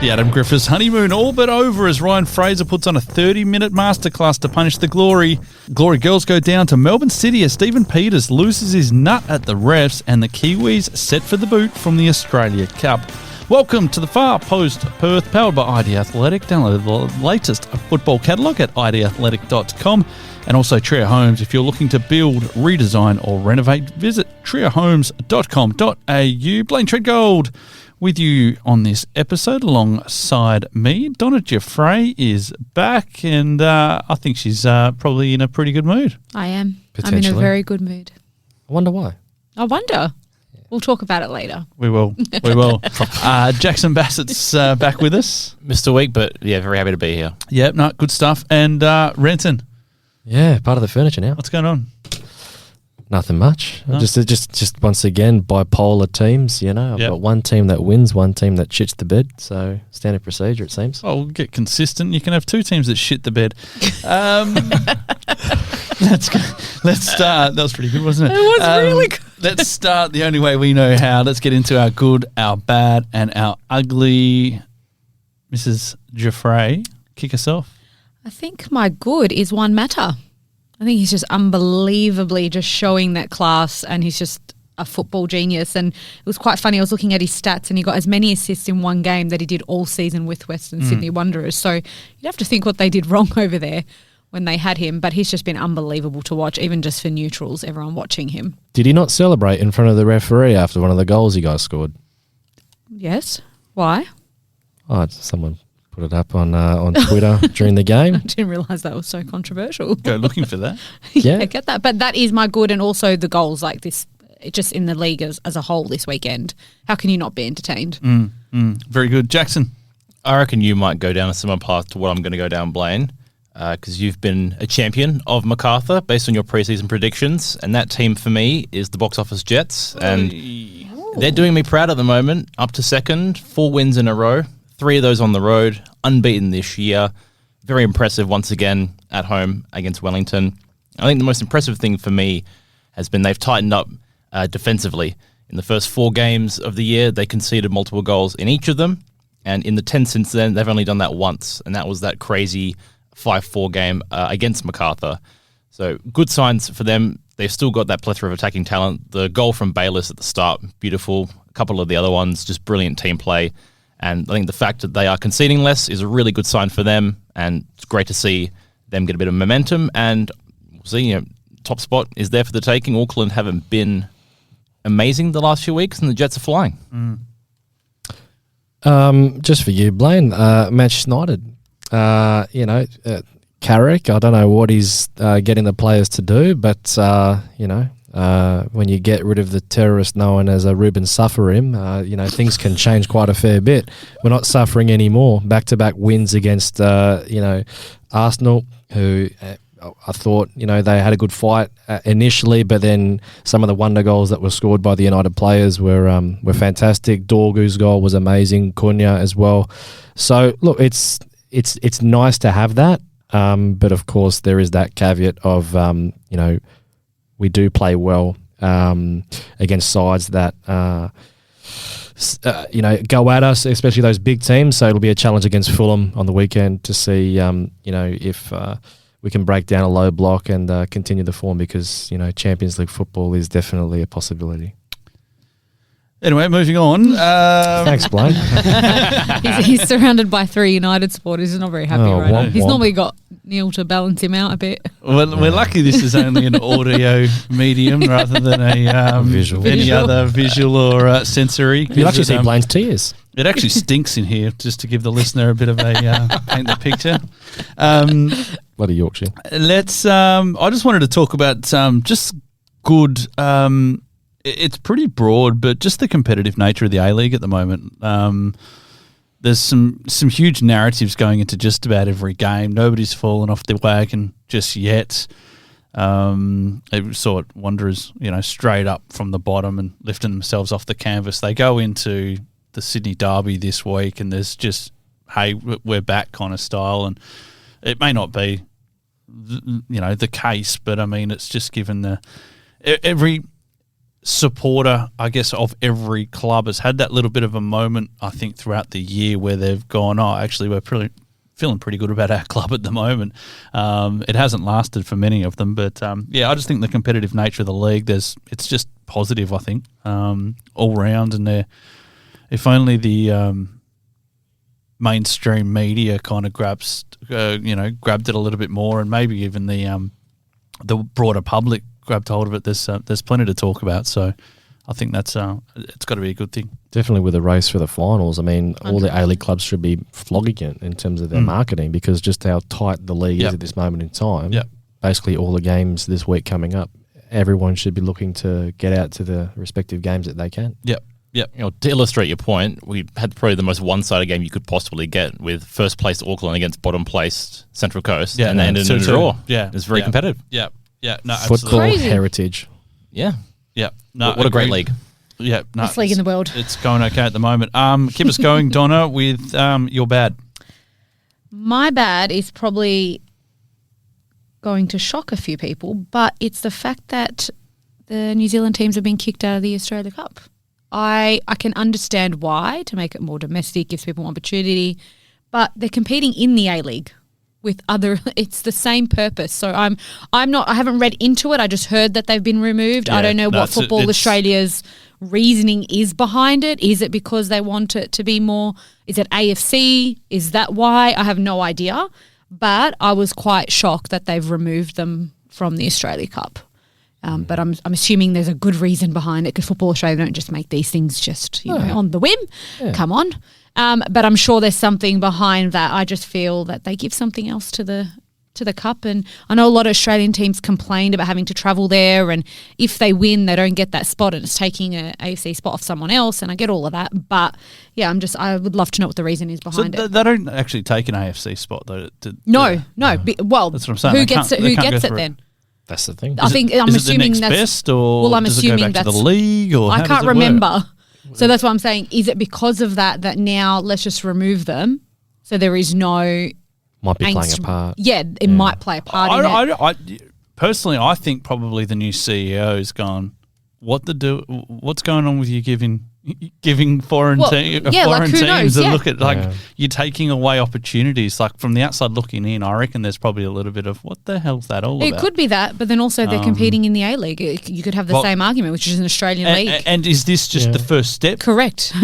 The Adam Griffiths honeymoon all but over as Ryan Fraser puts on a 30-minute masterclass to punish the Glory. Glory girls go down to Melbourne City as Stephen Peters loses his nut at the refs and the Kiwis set for the boot from the Australia Cup. Welcome to the Far Post Perth, powered by ID Athletic. Download the latest football catalogue at idathletic.com. And also Trio Homes. If you're looking to build, redesign or renovate, visit triohomes.com.au. Blayne Treadgold with you on this episode alongside me. Donna Giuffre is back and I think she's probably in a pretty good mood. I am. I'm in a very good mood. I wonder why. I wonder. We'll talk about it later. We will. We will. Jaxon Bassett's back with us. Missed a week, but yeah, very happy to be here. Yep, no, good stuff. And Renton. Yeah, part of the furniture now. What's going on? Nothing much. No. Just once again, bipolar teams, you know. I've got one team that wins, one team that shits the bed. So standard procedure, it seems. Oh, we'll get consistent. You can have two teams that shit the bed. Let's start. That was pretty good, wasn't it? It was really good. Let's start the only way we know how. Let's get into our good, our bad, and our ugly. Mrs. Giuffre, kick us off. I think my good is Juan Mata. I think he's just unbelievably just showing that class, and he's just a football genius. And it was quite funny. I was looking at his stats and he got as many assists in one game that he did all season with Western Sydney Wanderers. So you'd have to think what they did wrong over there when they had him. But he's just been unbelievable to watch, even just for neutrals, everyone watching him. Did he not celebrate in front of the referee after one of the goals you guys scored? Yes. Why? Oh, someone put it up on Twitter during the game. I didn't realise that was so controversial. Go looking for that. Yeah, get that. But that is my good, and also the goals like this, just in the league as a whole this weekend. How can you not be entertained? Very good. Jaxon. I reckon you might go down a similar path to what I'm going to go down, Blayne, because you've been a champion of MacArthur based on your preseason predictions, and that team for me is the box office Jets, and they're doing me proud at the moment. Up to second, 4 wins in a row. 3 of those on the road, unbeaten this year. Very impressive once again at home against Wellington. I think the most impressive thing for me has been they've tightened up defensively. In the first 4 games of the year, they conceded multiple goals in each of them. And in the 10 since then, they've only done that once. And that was that crazy 5-4 game against MacArthur. So good signs for them. They've still got that plethora of attacking talent. The goal from Bayliss at the start, beautiful. A couple of the other ones, just brilliant team play. And I think the fact that they are conceding less is a really good sign for them, and it's great to see them get a bit of momentum. And we'll see, top spot is there for the taking. Auckland haven't been amazing the last few weeks, and the Jets are flying. Just for you, Blayne, Manchester United, Carrick, I don't know what he's getting the players to do, but, when you get rid of the terrorist known as Ruben Sufferim, things can change quite a fair bit. We're not suffering anymore. Back-to-back wins against, Arsenal, who I thought, they had a good fight initially, but then some of the wonder goals that were scored by the United players were fantastic. Dorgu's goal was amazing. Cunha as well. So, look, it's nice to have that, but of course there is that caveat of, we do play well against sides that, go at us, especially those big teams. So it'll be a challenge against Fulham on the weekend to see, if we can break down a low block and continue the form, because, Champions League football is definitely a possibility. Anyway, moving on. Thanks, Blayne. He's surrounded by 3 United supporters. He's not very happy right now. He's normally got Neil to balance him out a bit. Well, we're lucky this is only an audio medium rather than a any other visual or sensory. You'll actually see Blayne's tears. It actually stinks in here, just to give the listener a bit of a paint the picture. Bloody Yorkshire. Let's. I just wanted to talk about just good. It's pretty broad, but just the competitive nature of the A-League at the moment. There's some huge narratives going into just about every game. Nobody's fallen off the wagon just yet. It saw it Wanderers, straight up from the bottom and lifting themselves off the canvas. They go into the Sydney Derby this week, and there's just, hey, we're back kind of style. And it may not be, the case, but I mean, it's just given every supporter, I guess, of every club has had that little bit of a moment, I think, throughout the year where they've gone, oh, actually, we're feeling pretty good about our club at the moment. It hasn't lasted for many of them, but I just think the competitive nature of the league, it's just positive, I think, all round. And if only the mainstream media kind of grabbed it a little bit more, and maybe even the broader public grabbed hold of it. There's plenty to talk about, so I think that's it's got to be a good thing. Definitely with the race for the finals. I mean, all the A-League clubs should be flogging it in terms of their marketing, because just how tight the league is at this moment in time. Yep. Basically all the games this week coming up, everyone should be looking to get out to the respective games that they can. Yep. To illustrate your point, we had probably the most one-sided game you could possibly get with first-placed Auckland against bottom-placed Central Coast, and they ended in a draw. Yeah. It's very competitive. Yeah. No, Football absolutely. heritage. Yeah. Yeah. No, what a great league. Yeah. No, Best league in the world. It's going okay at the moment. Keep us going, Donna, with your bad. My bad is probably going to shock a few people, but it's the fact that the New Zealand teams have been kicked out of the Australia Cup. I can understand why, to make it more domestic, gives people more opportunity, but they're competing in the A-League with other, it's the same purpose. So I haven't read into it. I just heard that they've been removed. I don't know what Football Australia's reasoning is behind it. Is it because they want it to be more, is it AFC? Is that why? I have no idea. But I was quite shocked that they've removed them from the Australia Cup. But I'm assuming there's a good reason behind it, because Football Australia don't just make these things just on the whim. Yeah. Come on. But I'm sure there's something behind that. I just feel that they give something else to the cup, and I know a lot of Australian teams complained about having to travel there, and if they win, they don't get that spot, and it's taking a AFC spot off someone else. And I get all of that, but yeah, I would love to know what the reason is behind it. They don't actually take an AFC spot though. No. Well, that's what I'm saying. Who gets it? Who gets it then? That's the thing. I'm assuming the next that's best, or well, I'm does assuming it go back that's to the league, or I how can't does it remember. work? So that's what I'm saying. Is it because of that now let's just remove them, so there is no might be angst? playing a part. Yeah, it might play a part in it. I personally, I think probably the new CEO has gone, what's going on with you giving foreign teams that look at you're taking away opportunities. Like from the outside looking in, I reckon there's probably a little bit of what the hell's that all about? It could be that, but then also they're competing in the A-League. You could have the same argument, which is an Australian league. And is this just the first step? Correct.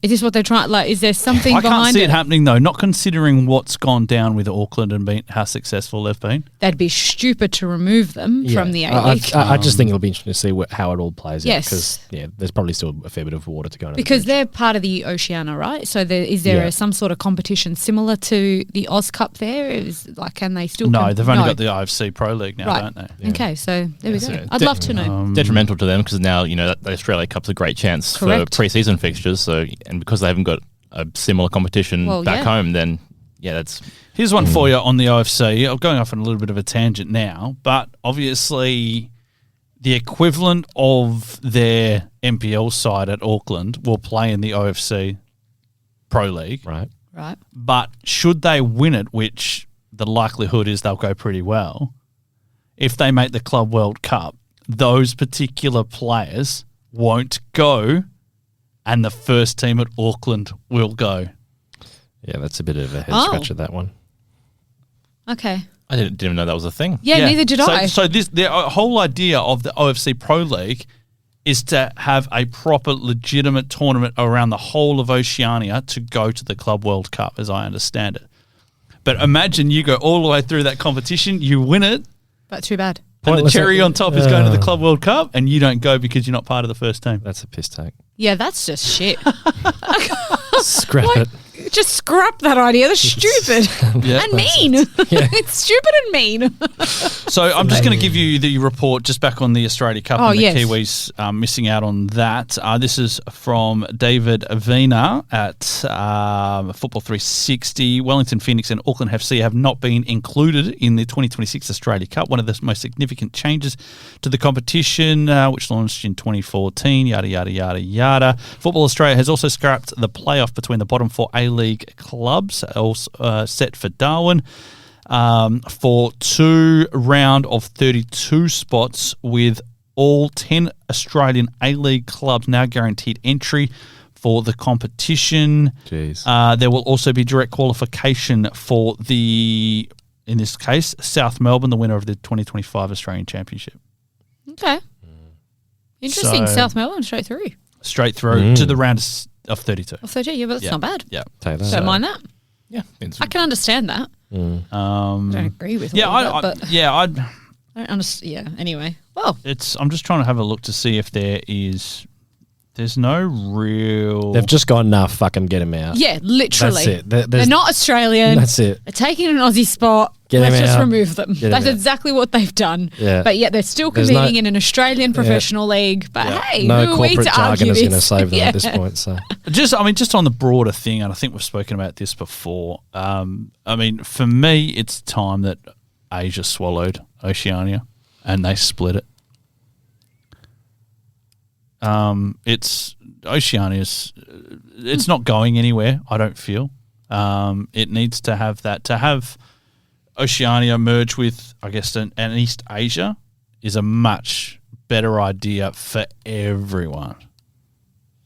Is this what they're trying? Like, is there something behind it? I can't see it happening though. Not considering what's gone down with Auckland and how successful they've been. They'd be stupid to remove them from the A-League. I just think it'll be interesting to see how it all plays out. Yes. Because there's probably still a fair bit of water to go into. Because they're part of the Oceania, right? So is there some sort of competition similar to the Oz Cup there? Can they still? No, they've only got the IFC Pro League now, don't they? Yeah. Okay, so there we go. I'd love to know. Detrimental to them, because now the Australia Cup's a great chance for pre-season fixtures. So, and because they haven't got a similar competition back home, then that's. Here's one for you on the OFC. I'm going off on a little bit of a tangent now, but obviously the equivalent of their NPL side at Auckland will play in the OFC Pro League. Right. But should they win it, which the likelihood is they'll go pretty well, if they make the Club World Cup, those particular players won't go, and the first team at Auckland will go. Yeah, that's a bit of a head scratcher, that one. Okay. I didn't even know that was a thing. Yeah, neither did I. So the whole idea of the OFC Pro League is to have a proper, legitimate tournament around the whole of Oceania to go to the Club World Cup, as I understand it. But imagine you go all the way through that competition, you win it. But too bad. And the cherry on top is going to the Club World Cup, and you don't go because you're not part of the first team. That's a piss take. Yeah, that's just shit. Scrap it. Just scrap that idea. That's stupid and mean. It's stupid and mean. So I'm just going to give you the report just back on the Australia Cup and the Kiwis missing out on that. This is from David Avina at Football 360. Wellington Phoenix and Auckland FC have not been included in the 2026 Australia Cup, one of the most significant changes to the competition, which launched in 2014, yada, yada, yada, yada. Football Australia has also scrapped the playoff between the bottom four A-League clubs, set for Darwin, for 2 round of 32 spots, with all 10 Australian A-League clubs now guaranteed entry for the competition. Jeez. There will also be direct qualification for the, in this case, South Melbourne, the winner of the 2025 Australian Championship. Okay. Interesting. So- South Melbourne straight through. Straight through to the round of 32. Oh, 30, yeah, but that's not bad. Yeah. Take that. Don't mind that. Yeah. I can understand that. I don't agree with Yeah, all of that, but I I don't understand. Yeah, anyway. Well, I'm just trying to have a look to see if there's no real. They've just gone, nah, fuck them, get him out. yeah, literally. That's it. They're There's- not Australian. That's it. They're taking an Aussie spot. Get Let's him just out. remove them. Get him That's out. exactly what they've done. Yeah. But yet they're still There's no- competing in an Australian professional league. But hey, No who are we corporate to jargon argue is going to this? save them at this Yeah. point. So Just on the broader thing, and I think we've spoken about this before. For me, it's time that Asia swallowed Oceania, and they split it. It's Oceania's. It's not going anywhere. I don't feel. It needs to have that. To have Oceania merge with, I guess, an East Asia is a much better idea for everyone.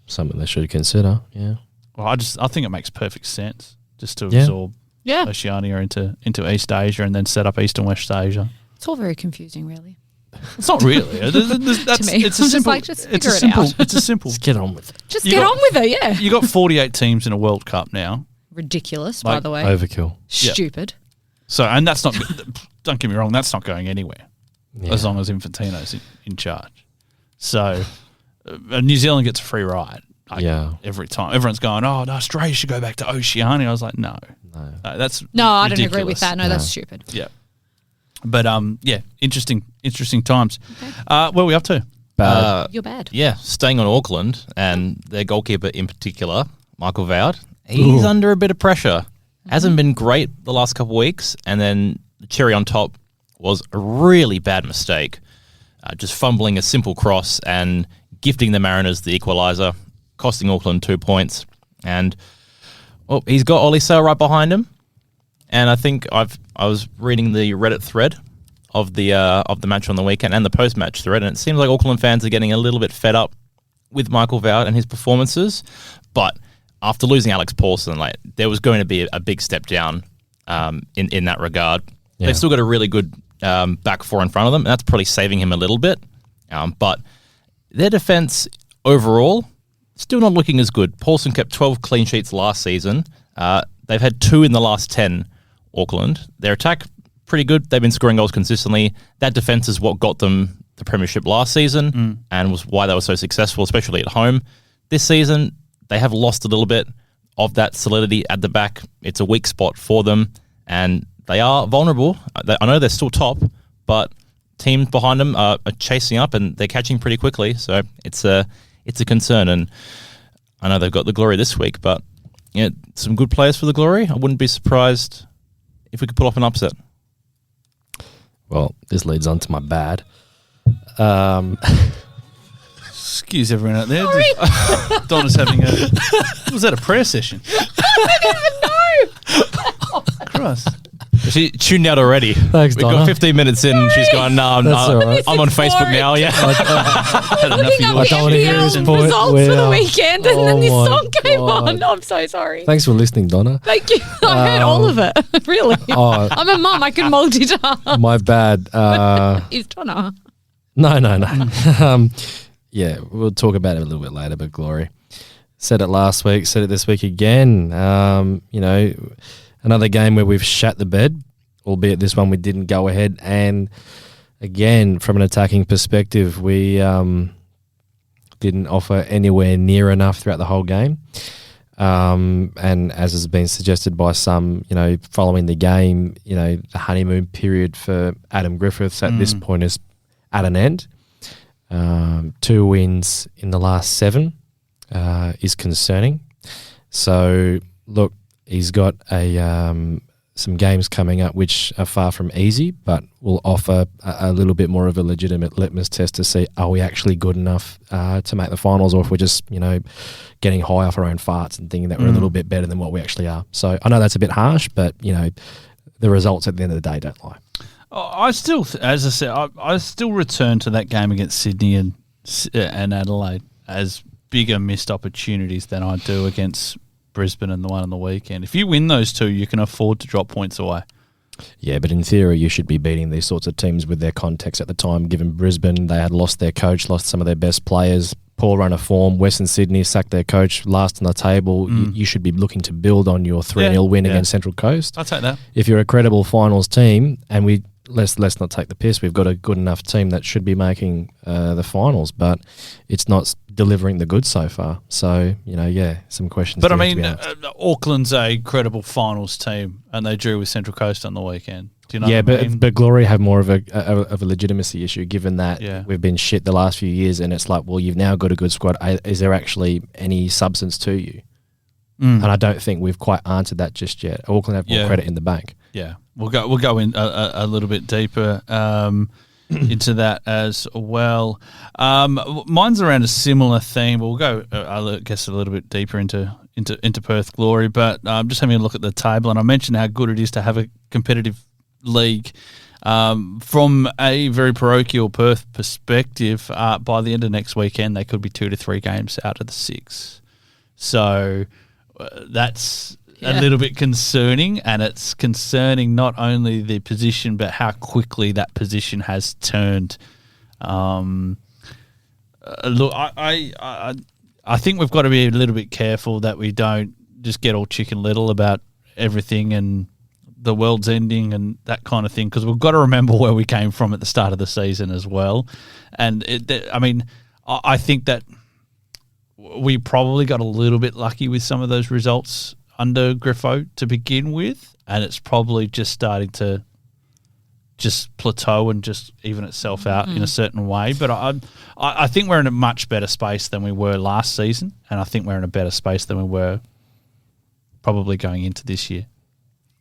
something they should consider. Yeah. Well, I think it makes perfect sense just to Yeah. absorb Yeah. Oceania into East Asia and then set up East and West Asia. It's all very confusing, really. It's not really. It's To me. a I'm just simple. like, just it's a figure it simple. out. It's a simple. Let's get on with it. Just You get got- on with it, yeah. You got 48 teams in a World Cup now. Ridiculous, by Like, the way. Overkill. Yeah. Stupid. So, and that's not. Don't get me wrong. That's not going anywhere Yeah. as long as Infantino's in charge. So, New Zealand gets a free ride. Yeah. Every time, everyone's going, "Oh, no, Australia should go back to Oceania." I was like, "No, that's No, I don't agree ridiculous. with that. No, that's stupid. Yeah, but interesting times. Where are we up to? Bad. You're bad. Yeah, staying on Auckland and their goalkeeper in particular, Michael Woud, he's under a bit of pressure. Hasn't been great the last couple of weeks, and then the cherry on top was a really bad mistake. Just fumbling a simple cross and gifting the Mariners the equaliser, costing Auckland 2 points. And he's got Ollie Sale right behind him. And I think I was reading the Reddit thread of the match on the weekend and the post-match thread, and it seems like Auckland fans are getting a little bit fed up with Michael Woud and his performances. But after losing Alex Paulson, there was going to be a big step down in that regard. Yeah. They've still got a really good back four in front of them, and that's probably saving him a little bit. But their defence overall still not looking as good. Paulson kept 12 clean sheets last season. They've had 2 in the last 10, Auckland. Their attack, pretty good. They've been scoring goals consistently. That defence is what got them the premiership last season and was why they were so successful, especially at home. This season, they have lost a little bit of that solidity at the back. It's a weak spot for them, and they are vulnerable. I know they're still top, but teams behind them are chasing up, and they're catching pretty quickly. So it's a concern. And I know they've got the Glory this week, but some good players for the Glory. I wouldn't be surprised if we could pull off an upset. Well, this leads on to my bad. Excuse everyone out there. Donna's having was that a prayer session? I Christ. She tuned out already. Thanks, We Donna. got 15 minutes in, and she's going, "No, That's all right. I'm on Facebook for now." Yeah, Had enough of Looking yours. up the don't wanna hear his NBL point. results We're for the out. weekend, and then Oh this my song came God. on. I'm so sorry. Thanks for listening, Donna. Thank you. I heard all of it. Really. Oh, I'm a mum. I can multitask. my bad. Is Donna? No. Yeah, we'll talk about it a little bit later, but Glory. Said it last week, said it this week again. Another game where we've shat the bed, albeit this one we didn't go ahead. And again, from an attacking perspective, we didn't offer anywhere near enough throughout the whole game. And as has been suggested by some, following the game, the honeymoon period for Adam Griffiths at this point is at an end. 2 wins in the last 7 is concerning. So, look, he's got some games coming up which are far from easy, but will offer a little bit more of a legitimate litmus test to see, are we actually good enough to make the finals, or if we're just, getting high off our own farts and thinking that we're a little bit better than what we actually are. So I know that's a bit harsh, but, the results at the end of the day don't lie. I still, as I said, I still return to that game against Sydney and Adelaide as bigger missed opportunities than I do against Brisbane and the one on the weekend. If you win those two, you can afford to drop points away. Yeah, but in theory, you should be beating these sorts of teams with their context at the time. Given Brisbane, they had lost their coach, lost some of their best players, poor run of form. Western Sydney sacked their coach, last on the table. You should be looking to build on your 3-0 win against Central Coast. I'll take that. If you're a credible finals team, and let's not take the piss, we've got a good enough team that should be making the finals, but it's not delivering the goods so far. So, some questions. But I mean, Auckland's a credible finals team, and they drew with Central Coast on the weekend. Do you know? Yeah, but Glory have more of a legitimacy issue, given that we've been shit the last few years, and it's like, well, you've now got a good squad. Is there actually any substance to you? And I don't think we've quite answered that just yet. Auckland have more credit in the bank. Yeah, we'll go in a little bit deeper into that as well. Mine's around a similar theme. We'll go, I guess, a little bit deeper into Perth Glory. But just having a look at the table, and I mentioned how good it is to have a competitive league. From a very parochial Perth perspective, by the end of next weekend, they could be 2 to 3 games out of the 6. So that's a little bit concerning, and it's concerning not only the position but how quickly that position has turned. Look, I think we've got to be a little bit careful that we don't just get all Chicken Little about everything and the world's ending and that kind of thing, because we've got to remember where we came from at the start of the season as well. And I think that we probably got a little bit lucky with some of those results under Griffo to begin with, and it's probably just starting to just plateau and just even itself out in a certain way. But I think we're in a much better space than we were last season, and I think we're in a better space than we were probably going into this year.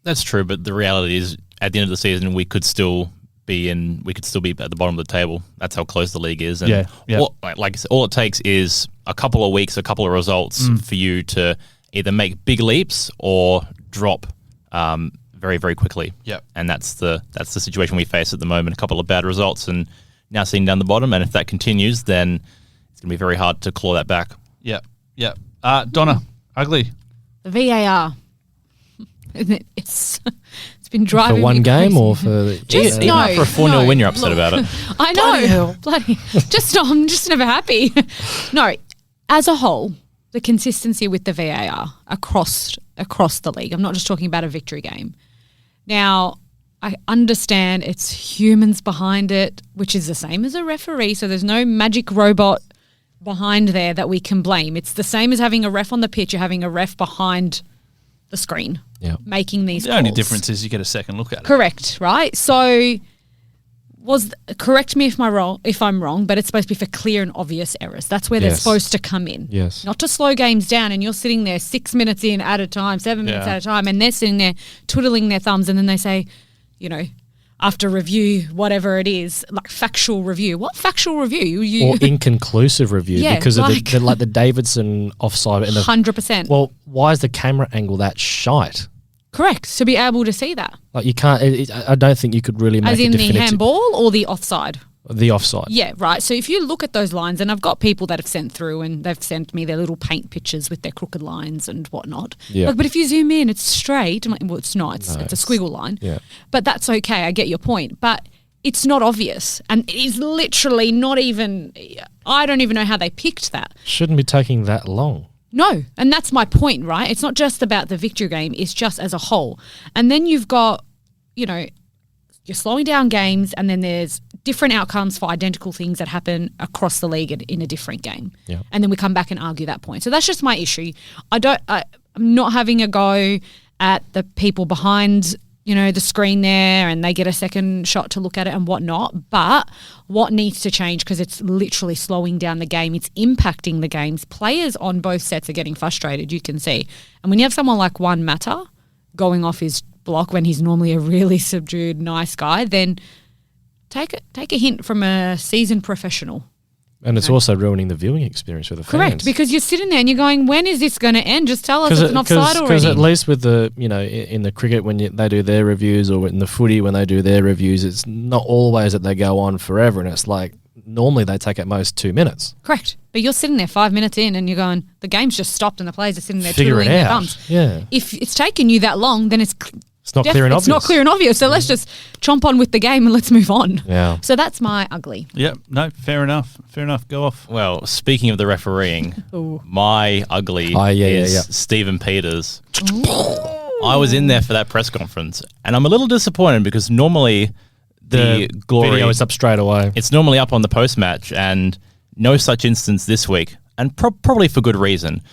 That's true, but the reality is at the end of the season we could still be at the bottom of the table. That's how close the league is. And like I said, all it takes is a couple of weeks, a couple of results for you to either make big leaps or drop very, very quickly. Yep. And that's the situation we face at the moment. A couple of bad results and now sitting down the bottom. And if that continues, then it's going to be very hard to claw that back. Yep. Donna, ugly. The VAR. It's been driving for one me game crazy. Or for just for a 4-0 win, you're upset about it. I know. Bloody. I'm just never happy. No, as a whole, the consistency with the VAR across the league. I'm not just talking about a victory game. Now, I understand it's humans behind it, which is the same as a referee. So there's no magic robot behind there that we can blame. It's the same as having a ref on the pitch. You're having a ref behind the screen, making these calls. The only difference is you get a second look at it. Correct, right? So correct me if I'm wrong, but it's supposed to be for clear and obvious errors. That's where they're supposed to come in. Yes. Not to slow games down and you're sitting there 6 minutes in at a time, 7 minutes at a time, and they're sitting there twiddling their thumbs, and then they say, after review, whatever it is, like factual review. What factual review? Or inconclusive review because of the Davidson offside. 100%. Well, why is the camera angle that shite? Correct, to be able to see that. Like you can't. I don't think you could really make as in a definitive. The handball or the offside. The offside. Yeah, right. So if you look at those lines, and I've got people that have sent through and they've sent me their little paint pictures with their crooked lines and whatnot. Yeah. But if you zoom in, it's straight. I'm like, well, it's not. It's a squiggle line. Yeah. But that's okay. I get your point. But it's not obvious. And it is literally not even, I don't even know how they picked that. Shouldn't be taking that long. No. And that's my point, right? It's not just about the victory game. It's just as a whole. And then you've got, you're slowing down games, and then there's different outcomes for identical things that happen across the league in a different game. Yeah. And then we come back and argue that point. So that's just my issue. I'm not having a go at the people behind, the screen there, and they get a second shot to look at it and whatnot. But what needs to change, because it's literally slowing down the game. It's impacting the games. Players on both sets are getting frustrated, you can see. And when you have someone like Juan Mata going off his block when he's normally a really subdued, nice guy, then take a hint from a seasoned professional. And it's also ruining the viewing experience for the fans. Correct, because you're sitting there and you're going, when is this going to end? Just tell us it's an offside already. Because at least with the, in the cricket when they do their reviews, or in the footy when they do their reviews, it's not always that they go on forever, and it's like normally they take at most 2 minutes. Correct. But you're sitting there 5 minutes in and you're going, the game's just stopped and the players are sitting there Figure twiddling it their out. thumbs. Yeah. If it's taken you that long, then it's not clear and obvious. It's not clear and obvious. So let's just chomp on with the game and let's move on. Yeah. So that's my ugly. Yep. No, fair enough. Fair enough. Go off. Well, speaking of the refereeing, my ugly is Stephen Peters. I was in there for that press conference, and I'm a little disappointed because normally the glory video is up straight away. It's normally up on the post-match, and no such instance this week, and probably for good reason.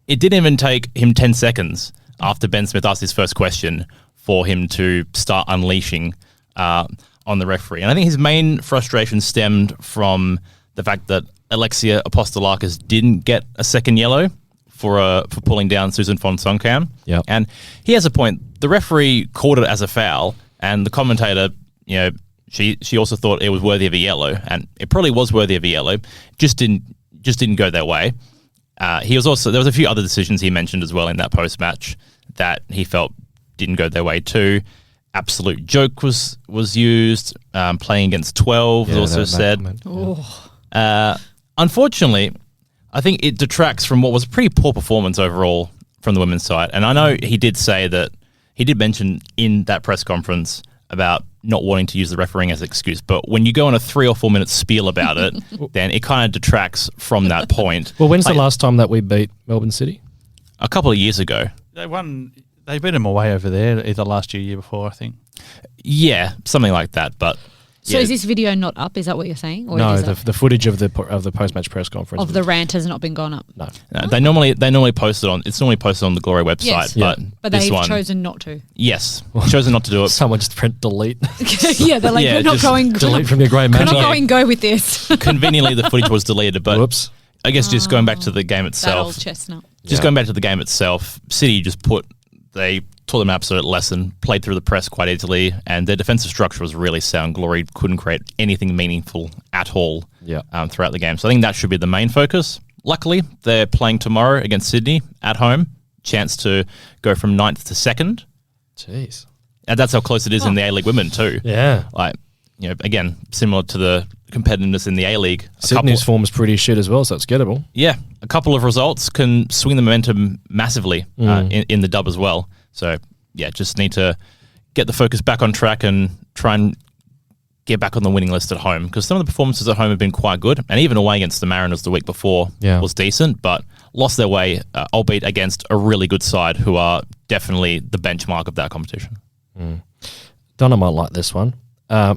It didn't even take him 10 seconds after Ben Smith asked his first question for him to start unleashing on the referee. And I think his main frustration stemmed from the fact that Alexia Apostolakis didn't get a second yellow for pulling down Susan Fonsonkamp. Yep. And he has a point. The referee called it as a foul, and the commentator, she also thought it was worthy of a yellow, and it probably was worthy of a yellow. Just didn't go their way. There was a few other decisions he mentioned as well in that post-match that he felt didn't go their way too. Absolute joke was used. Playing against 12 was also said. Unfortunately, I think it detracts from what was a pretty poor performance overall from the women's side. And I know he did mention in that press conference about not wanting to use the refereeing as an excuse. But when you go on a 3 or 4 minute spiel about it, then it kind of detracts from that point. Well, when's the last time that we beat Melbourne City? A couple of years ago. They beat them away over there either last year before, I think. Yeah, something like that. But So is this video not up? Is that what you're saying? Or no, it is the footage of the post-match press conference of the rant has not been gone up. No. They normally post it on. It's normally posted on the Glory website, Yes. but they've this one, chosen not to. Yes, chosen not to do it. Someone just print delete. Yeah, they're like, Yeah, we're not just going. delete from your grey We're matter. not going go with this. Conveniently, the footage was deleted, but Whoops. I guess just going back to the game That itself. old chestnut. Going back to the game itself, City they taught them an absolute lesson, played through the press quite easily, and their defensive structure was really sound. Glory couldn't create anything meaningful at all throughout the game. So I think that should be the main focus. Luckily, they're playing tomorrow against Sydney at home. Chance to go from 9th to 2nd. Jeez. And that's how close it is in the A-League women too. Yeah. Again, similar to the competitiveness in the A-League. Sydney's form is pretty shit as well, so it's gettable. Yeah, a couple of results can swing the momentum massively in the dub as well. So, yeah, just need to get the focus back on track and try and get back on the winning list at home, because some of the performances at home have been quite good, and even away against the Mariners the week before was decent, but lost their way, albeit against a really good side who are definitely the benchmark of that competition. Donna might like this one.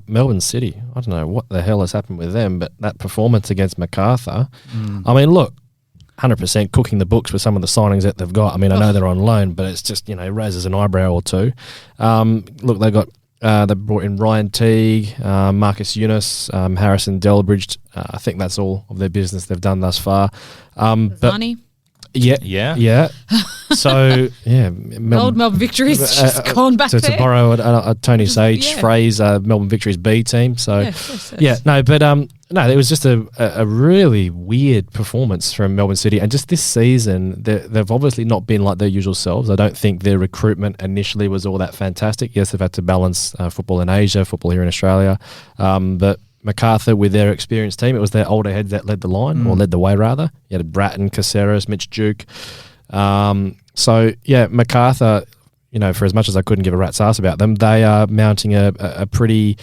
Melbourne City, I don't know what the hell has happened with them, but that performance against Macarthur, I mean, look, 100% cooking the books with some of the signings that they've got. I mean, I know they're on loan, but it's just, raises an eyebrow or two. Look, they brought in Ryan Teague, Marcus Eunice, Harrison Delbridge. I think that's all of their business they've done thus far. Funny. Yeah. So, Old Melbourne Victories just gone back so there. to borrow a Tony Sage phrase, Melbourne Victories B team. So, it was just a really weird performance from Melbourne City. And just this season, they've obviously not been like their usual selves. I don't think their recruitment initially was all that fantastic. Yes, they've had to balance football in Asia, football here in Australia. But Macarthur, with their experienced team, it was their older heads that led the line, or led the way rather. You had Bratton, Caceres, Mitch Duke. Macarthur, for as much as I couldn't give a rat's ass about them, they are mounting a pretty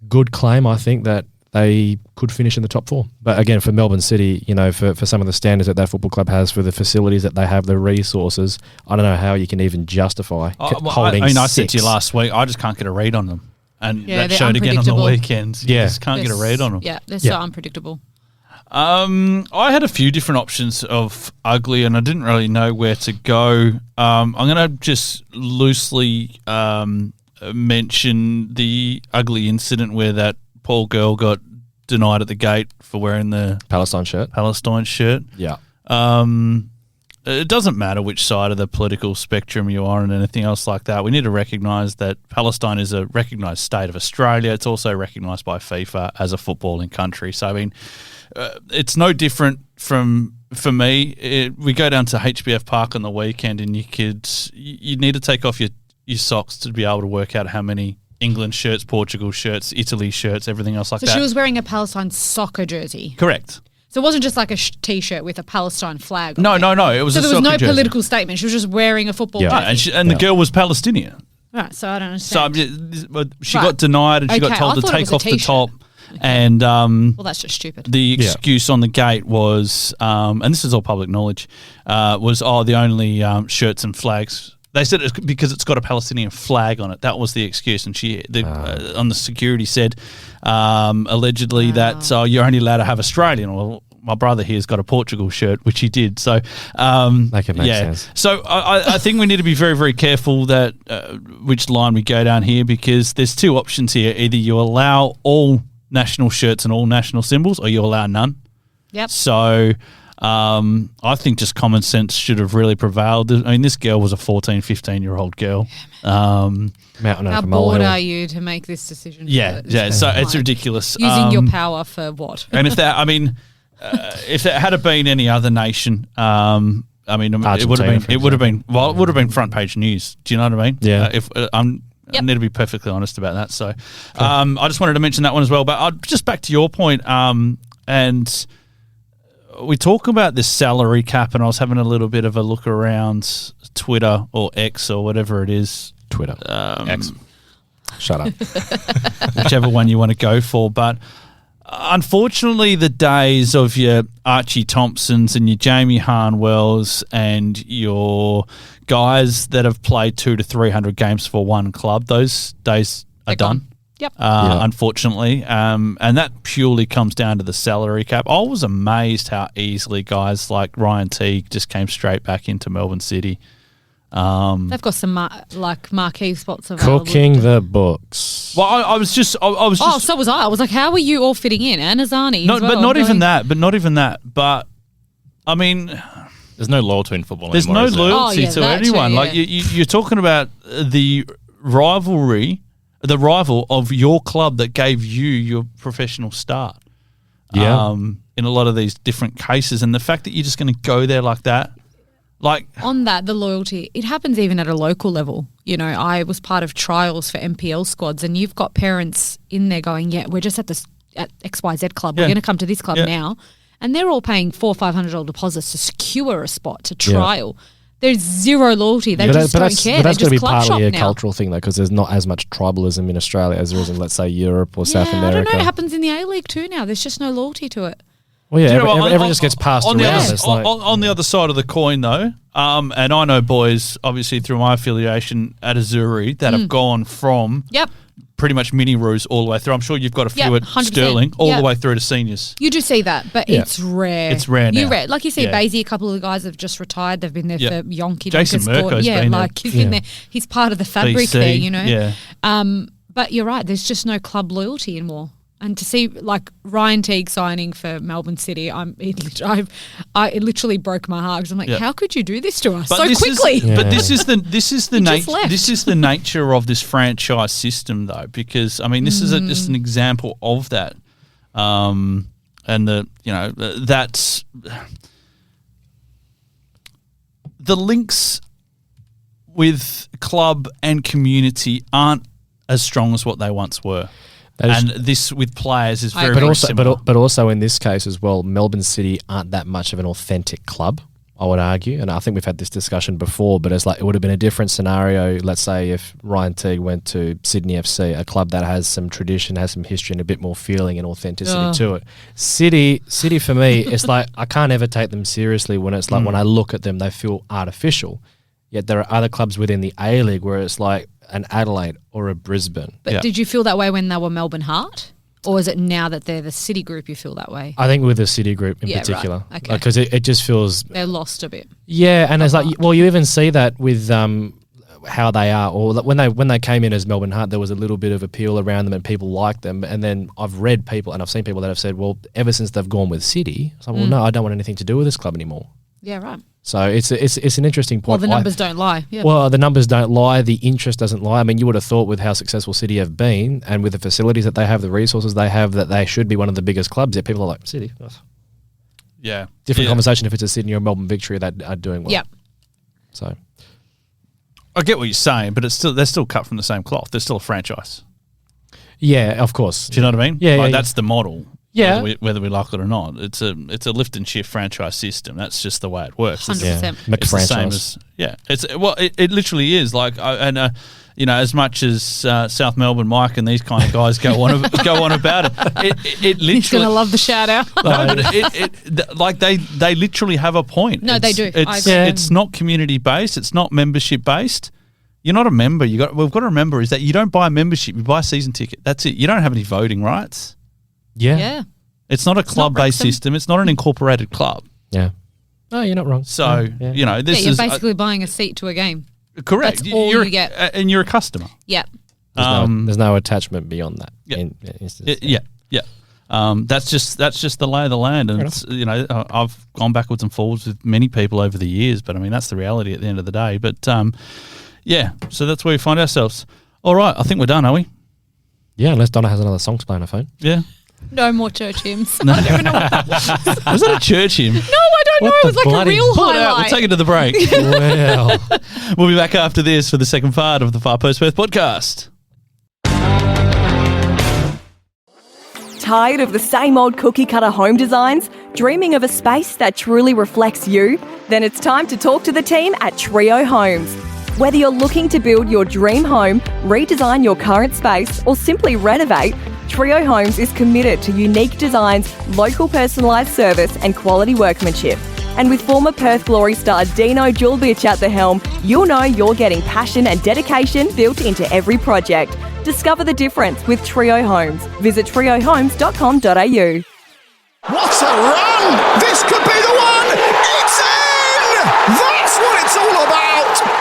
good claim, I think, that they could finish in the top 4. But again, for Melbourne City, for some of the standards that football club has, for the facilities that they have, the resources, I don't know how you can even justify holding I 6. said to you last week, I just can't get a read on them. And that they're showed again on the unpredictable. weekends. You just can't get a read on them. Yeah, they're so unpredictable. I had a few different options of ugly, and I didn't really know where to go. I'm going to just loosely mention the ugly incident where that poor girl got denied at the gate for wearing the Palestine shirt. Palestine shirt. Yeah. it doesn't matter which side of the political spectrum you are and anything else like that. We need to recognise that Palestine is a recognised state of Australia. It's also recognised by FIFA as a footballing country. So, I mean, it's no different for me. We go down to HBF Park on the weekend and you need to take off your socks to be able to work out how many England shirts, Portugal shirts, Italy shirts, everything else like that. So she was wearing a Palestine soccer jersey. Correct. So it wasn't just like a T-shirt with a Palestine flag on No. it. It was so a there soccer was no jersey. political statement. She was just wearing a football jersey. And the girl was Palestinian. Right, so I don't So understand. she got denied and she got told to I thought it take was a off the T-shirt. top. And well, that's just stupid. the excuse on the gate was, and this is all public knowledge, was, the only shirts and flags. They said it's because it's got a Palestinian flag on it. That was the excuse. And on the security said, allegedly that you're only allowed to have Australian. Well, my brother here's got a Portugal shirt, which he did. So that can make sense. So I think we need to be very, very careful that which line we go down here, because there's two options here. Either you allow all national shirts and all national symbols, or you allow none. Yep. So I think just common sense should have really prevailed. I mean, this girl was a 14, 15-year-old girl. Mountain How over bored molehill. are you to make this decision? Yeah. So it's ridiculous. Using your power for what? And if that, if that had been any other nation, it would have been front page news. Do you know what I mean? Yeah. I need to be perfectly honest about that. So, I just wanted to mention that one as well. But just back to your point, and we talk about this salary cap, and I was having a little bit of a look around Twitter or X or whatever it is. Twitter. X. Shut up. Whichever one you want to go for. But unfortunately, the days of your Archie Thompsons and your Jamie Harnwells and your guys that have played 200 to 300 games for one club, those days are done. Gone. Yep. Unfortunately. And that purely comes down to the salary cap. I was amazed how easily guys like Ryan Teague just came straight back into Melbourne City. They've got some marquee spots available. Cooking the books. Well, I was just. So was I. I was like, how are you all fitting in? And Azani. No, as well. but not even that. But I mean, There's no loyalty in football there's anymore. no is there? loyalty to that anyone. too, yeah. Like you're talking about the rival of your club that gave you your professional start. Yeah. In a lot of these different cases, and the fact that you're just going to go there like that. Like on that, the loyalty, it happens even at a local level. You know, I was part of trials for MPL squads, and you've got parents in there going, yeah, we're just at XYZ club. We're going to come to this club now. And they're all paying $400 or $500 deposits to secure a spot, to trial. There's zero loyalty. They just don't care. But that's going to be partly a cultural thing, though, because there's not as much tribalism in Australia as there is in, let's say, Europe or South America. I don't know. It happens in the A-League too now. There's just no loyalty to it. Well, yeah, Do you know what, everyone just gets passed around. On the other side of the coin, though, and I know boys, obviously through my affiliation at Azuri, that have gone from pretty much mini roos all the way through. I'm sure you've got a few at 100%. Sterling, all the way through to seniors. You do see that, but it's rare. It's rare now. Like you see, Basie, a couple of the guys have just retired. They've been there for Yonky. Jason Murko's been there. He's been there. He's part of the fabric BC, there, you know. Yeah. But you're right. There's just no club loyalty anymore. And to see like Ryan Teague signing for Melbourne City, it literally broke my heart because I'm like, how could you do this to us so quickly? But this is the nature of this franchise system, though, because I mean, this is just an example of that, and that's the links with club and community aren't as strong as what they once were. And this with players is very similar. But also in this case as well, Melbourne City aren't that much of an authentic club, I would argue. And I think we've had this discussion before, but it's like it would have been a different scenario, let's say, if Ryan Teague went to Sydney FC, a club that has some tradition, has some history and a bit more feeling and authenticity to it. City for me, it's like I can't ever take them seriously when it's like when I look at them, they feel artificial. Yet there are other clubs within the A-League where it's like an Adelaide or a Brisbane. But did you feel that way when they were Melbourne Heart? Or is it now that they're the City group you feel that way? I think with the City group in particular. Right. Okay. Because it just feels... They're lost a bit. Yeah, and it's like, well, you even see that with how they are. Or when they came in as Melbourne Heart, there was a little bit of appeal around them and people liked them. And then I've read people and I've seen people that have said, well, ever since they've gone with City, it's like, well, no, I don't want anything to do with this club anymore. Yeah, right. So it's an interesting point. Well, the numbers don't lie. Yeah. Well, the numbers don't lie. The interest doesn't lie. I mean, you would have thought with how successful City have been and with the facilities that they have, the resources they have, that they should be one of the biggest clubs. Yet people are like, City. Yeah. Different conversation if it's a Sydney or Melbourne Victory that are doing well. Yep. So I get what you're saying, but they're still cut from the same cloth. They're still a franchise. yeah, of course. Do you know what I mean? Yeah, That's the model. Yeah. Whether we like it or not, it's a lift and shift franchise system. That's just the way it works. 100%. It's the same as it literally is like as much as South Melbourne Mike and these kind of guys go on about it literally. He's gonna love the shout out. No, but like they literally have a point. No, they do. It's not community based. It's not membership based. You're not a member. We've got to remember is that you don't buy a membership. You buy a season ticket. That's it. You don't have any voting rights. Yeah. It's not a club-based system. It's not an incorporated club. Yeah. No, you're not wrong. So, this you're is... basically buying a seat to a game. Correct. That's all you get. And you're a customer. Yep. There's no attachment beyond that. Yeah. That's just the lay of the land. And, I've gone backwards and forwards with many people over the years, but, I mean, that's the reality at the end of the day. But, so that's where we find ourselves. All right, I think we're done, are we? Yeah, unless Donna has another song to play on her phone. Yeah. No more church hymns. No. I don't even know what that was. Was that a church hymn? No, I don't know. It was like a real Pull it out. highlight. We'll take it to the break. Wow. We'll be back after this for the second part of the Far Post Perth podcast. Tired of the same old cookie-cutter home designs? Dreaming of a space that truly reflects you? Then it's time to talk to the team at Trio Homes. Whether you're looking to build your dream home, redesign your current space, or simply renovate, Trio Homes is committed to unique designs, local personalised service and quality workmanship. And with former Perth Glory star Dino Giuffre at the helm, you'll know you're getting passion and dedication built into every project. Discover the difference with Trio Homes. Visit triohomes.com.au. What a run! This could be the one! It's in! That's what it's all about!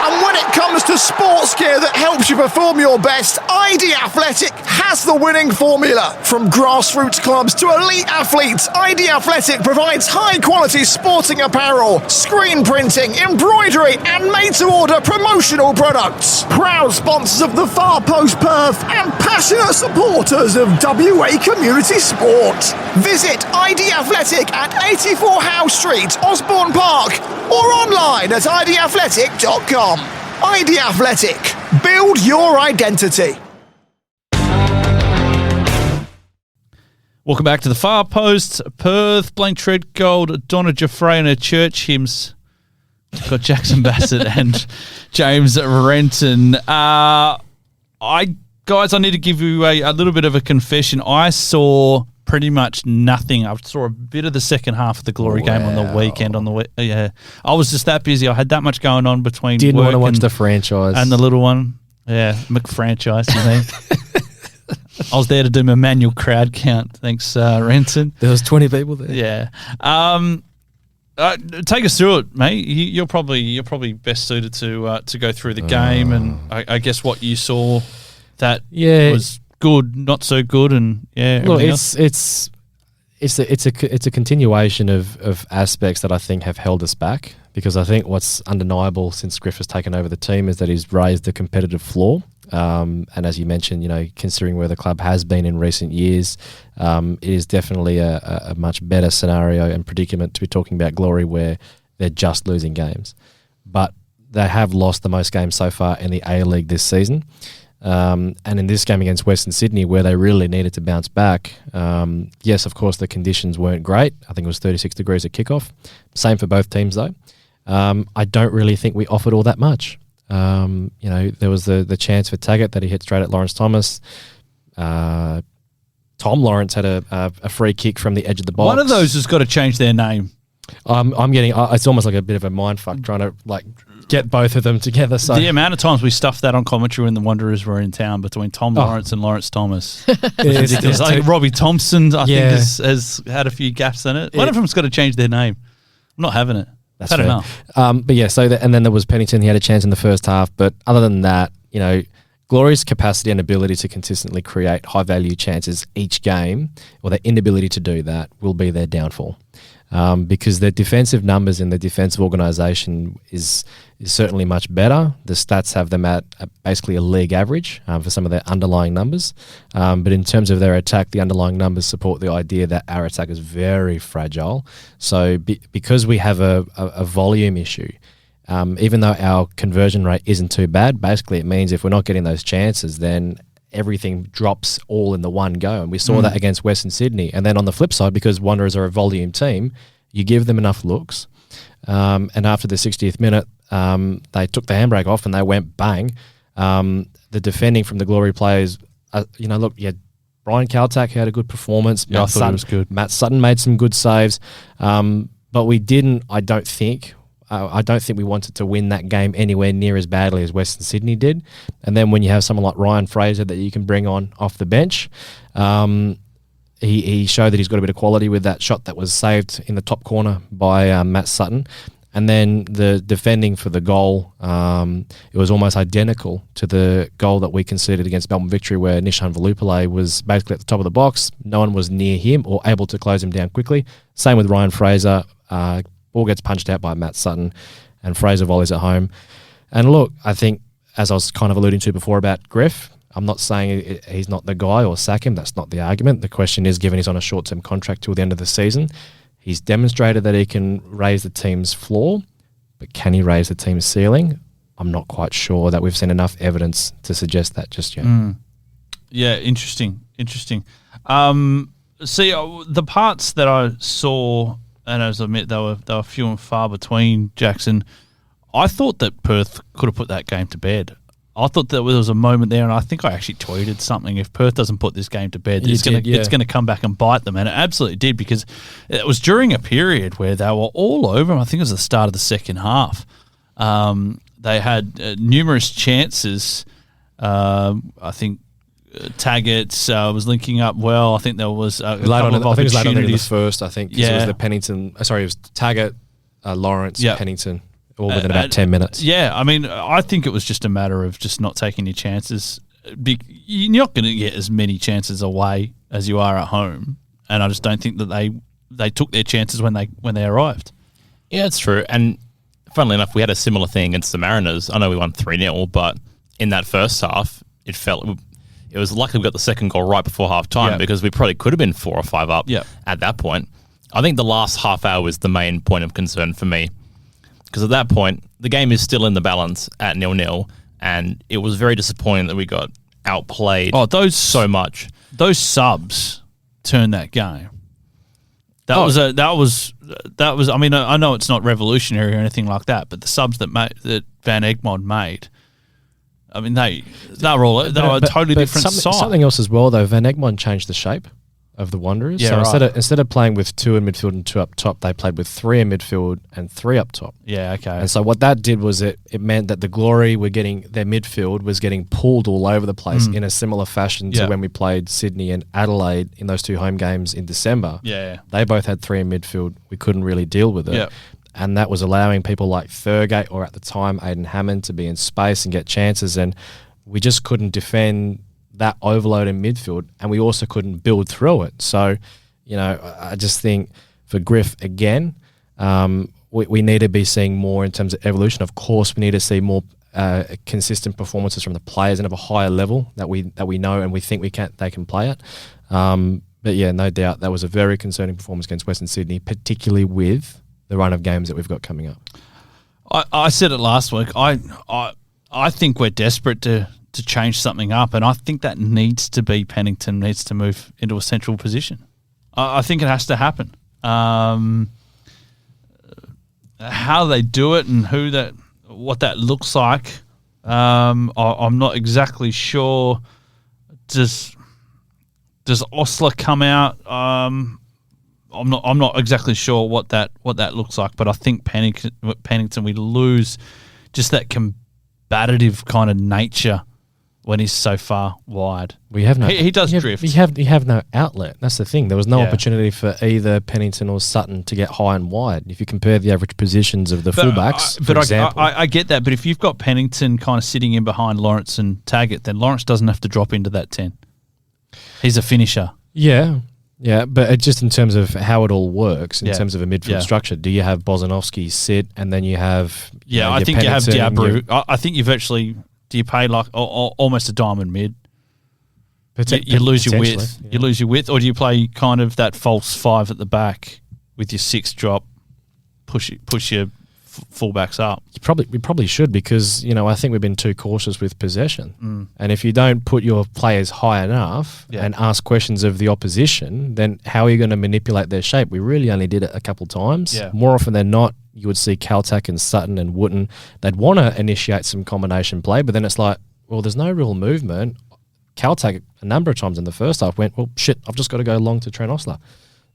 And when it comes to sports gear that helps you perform your best, ID Athletic has the winning formula. From grassroots clubs to elite athletes, ID Athletic provides high-quality sporting apparel, screen printing, embroidery, and made-to-order promotional products. Proud sponsors of the Far Post Perth and passionate supporters of WA community sport. Visit ID Athletic at 84 Howe Street, Osborne Park, or online at idathletic.com. ID Athletic. Build your identity. Welcome back to the Far Post, Perth. Blayne Treadgold, Donna Giuffre and her church hymns. We've got Jaxon, Bassett and James Renton. Guys, I need to give you a little bit of a confession. I saw pretty much nothing. I saw a bit of the second half of the Glory game on the weekend. I was just that busy. I had that much going on between Didn't work want to watch and, the franchise. and the little one. Yeah, McFranchise, you mean. I was there to do my manual crowd count. Thanks, Renton. There was 20 people there. Yeah. Take us through it, mate. You're probably best suited to go through the game, and I guess what you saw that was good, not so good, and look, it's a continuation of aspects that I think have held us back, because I think what's undeniable since Griff has taken over the team is that he's raised the competitive floor. And as you mentioned, considering where the club has been in recent years, it is definitely a much better scenario and predicament to be talking about Glory, where they're just losing games. But they have lost the most games so far in the A-League this season. And in this game against Western Sydney, where they really needed to bounce back, yes, of course, the conditions weren't great. I think it was 36 degrees at kickoff. Same for both teams, though. I don't really think we offered all that much. There was the chance for Taggart that he hit straight at Lawrence Thomas. Tom Lawrence had a free kick from the edge of the box. One of those has got to change their name. I'm getting. It's almost like a bit of a mindfuck trying to get both of them together. So the amount of times we stuffed that on commentary when the Wanderers were in town between Tom Lawrence and Lawrence Thomas. It's I think Robbie Thompson, I think, has had a few gaps in it. One of them's got to change their name. I'm not having it. That's had fair. enough. But yeah, and then there was Pennington. He had a chance in the first half, but other than that, Glory's capacity and ability to consistently create high value chances each game, or their inability to do that, will be their downfall. because their defensive numbers in the defensive organisation is certainly much better. The stats have them at basically a league average for some of their underlying numbers. But in terms of their attack, the underlying numbers support the idea that our attack is very fragile. So because we have a volume issue, even though our conversion rate isn't too bad, basically it means if we're not getting those chances, then everything drops all in the one go. And we saw that against Western Sydney. And then on the flip side, because Wanderers are a volume team, you give them enough looks. And after the 60th minute, they took the handbrake off and they went bang. The defending from the Glory players, Brian Kaltak had a good performance. Yeah, I thought it was good. Matt Sutton made some good saves. But we didn't, I don't think we wanted to win that game anywhere near as badly as Western Sydney did. And then when you have someone like Ryan Fraser that you can bring on off the bench, he showed that he's got a bit of quality with that shot that was saved in the top corner by Matt Sutton. And then the defending for the goal, it was almost identical to the goal that we conceded against Melbourne Victory, where Nishan Velupillay was basically at the top of the box. No one was near him or able to close him down quickly. Same with Ryan Fraser. Ball gets punched out by Matt Sutton and Fraser volleys at home. And look, I think, as I was kind of alluding to before about Griff, I'm not saying he's not the guy or sack him. That's not the argument. The question is, given he's on a short-term contract till the end of the season, he's demonstrated that he can raise the team's floor, but can he raise the team's ceiling? I'm not quite sure that we've seen enough evidence to suggest that just yet. Yeah, interesting. See, the parts that I saw, and as I admit, they were few and far between, Jaxon, I thought that Perth could have put that game to bed. I thought there was a moment there, and I think I actually tweeted something. If Perth doesn't put this game to bed, it's going to come back and bite them, and it absolutely did, because it was during a period where they were all over them. I think it was the start of the second half. They had numerous chances. I think Taggart was linking up well. I think there was a couple of opportunities. I think it was late on in the first. I think it was the Pennington. Sorry, it was Taggart, Lawrence, Pennington. All within about 10 minutes. Yeah, I mean, I think it was just a matter of just not taking your chances. You're not going to get as many chances away as you are at home, and I just don't think that they took their chances when they arrived. Yeah, it's true. And funnily enough, we had a similar thing against the Mariners. I know we won 3-0, but in that first half, it was lucky we got the second goal right before half time, because we probably could have been 4 or 5 up at that point. I think the last half hour was the main point of concern for me. Because at that point, the game is still in the balance at 0-0, and it was very disappointing that we got outplayed so much. Those subs turned that game. That was. I mean, I know it's not revolutionary or anything like that, but the subs that Van Egmond made, I mean, they were a totally different side. Something else as well, though. Van Egmond changed the shape of the Wanderers. Yeah, so instead of playing with 2 in midfield and 2 up top, they played with 3 in midfield and 3 up top. Yeah, okay. And so what that did was it meant that the Glory were getting, their midfield was getting pulled all over the place in a similar fashion to when we played Sydney and Adelaide in those 2 home games in December. Yeah. They both had 3 in midfield. We couldn't really deal with it. Yeah. And that was allowing people like Thurgate, or at the time Aidan Hammond, to be in space and get chances, and we just couldn't defend that overload in midfield, and we also couldn't build through it. So, I just think for Griff, again, we need to be seeing more in terms of evolution. Of course, we need to see more consistent performances from the players and of a higher level that we know and we think they can play at. But yeah, no doubt that was a very concerning performance against Western Sydney, particularly with the run of games that we've got coming up. I said it last week. I think we're desperate to change something up, and I think that needs to be Pennington needs to move into a central position. I think it has to happen. How they do it and what that looks like, I'm not exactly sure. Does Osler come out? I'm not exactly sure what that looks like, but I think Pennington, we lose just that combative kind of nature when he's so far wide. He does drift. You have no outlet. That's the thing. There was no opportunity for either Pennington or Sutton to get high and wide. If you compare the average positions of the fullbacks, for example. I get that, but if you've got Pennington kind of sitting in behind Lawrence and Taggart, then Lawrence doesn't have to drop into that 10. He's a finisher. Yeah. Yeah, but just in terms of how it all works, in Yeah. terms of a midfield Yeah. structure, do you have Bozanovsky sit and then you have... Yeah, know, I your think you have Pennington, Diabru. I think you've actually... Do you pay like almost a diamond mid? You lose your width. potentially, yeah. You lose your width, or do you play kind of that false 5 at the back with your 6 drop, push your fullbacks up? We probably should, because I think we've been too cautious with possession. And if you don't put your players high enough and ask questions of the opposition, then how are you going to manipulate their shape? We really only did it a couple times. Yeah. More often than not, you would see Caltac and Sutton and Wooten. They'd want to initiate some combination play, but then it's like, well, there's no real movement. Caltac a number of times in the first half went, well, shit, I've just got to go long to Trent Osler.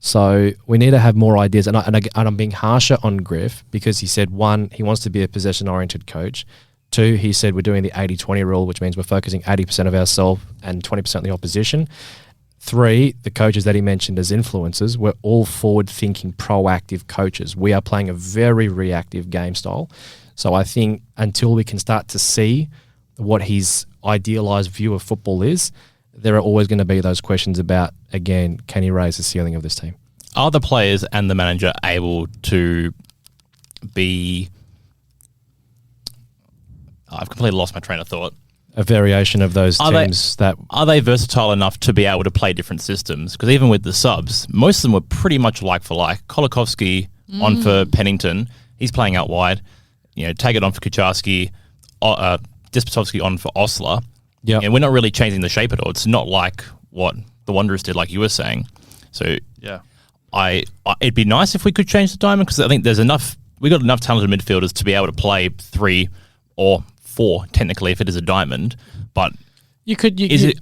So we need to have more ideas. And I'm being harsher on Griff because he said, 1, he wants to be a possession-oriented coach. 2, he said we're doing the 80-20 rule, which means we're focusing 80% of ourselves and 20% on the opposition. 3, the coaches that he mentioned as influencers were all forward-thinking, proactive coaches. We are playing a very reactive game style. So I think until we can start to see what his idealised view of football is, there are always going to be those questions about, again, can he raise the ceiling of this team? Are the players and the manager able to be... I've completely lost my train of thought. A variation of those Are teams Are they versatile enough to be able to play different systems? Because even with the subs, most of them were pretty much like for like. Kolikovsky on for Pennington. He's playing out wide. Take it on for Kucharski. Despotovsky on for Osler. Yeah. And we're not really changing the shape at all. It's not like what the Wanderers did, like you were saying. So Yeah. it'd be nice if we could change the diamond, because I think we got enough talented midfielders to be able to play 3 or 4 technically if it is a diamond. But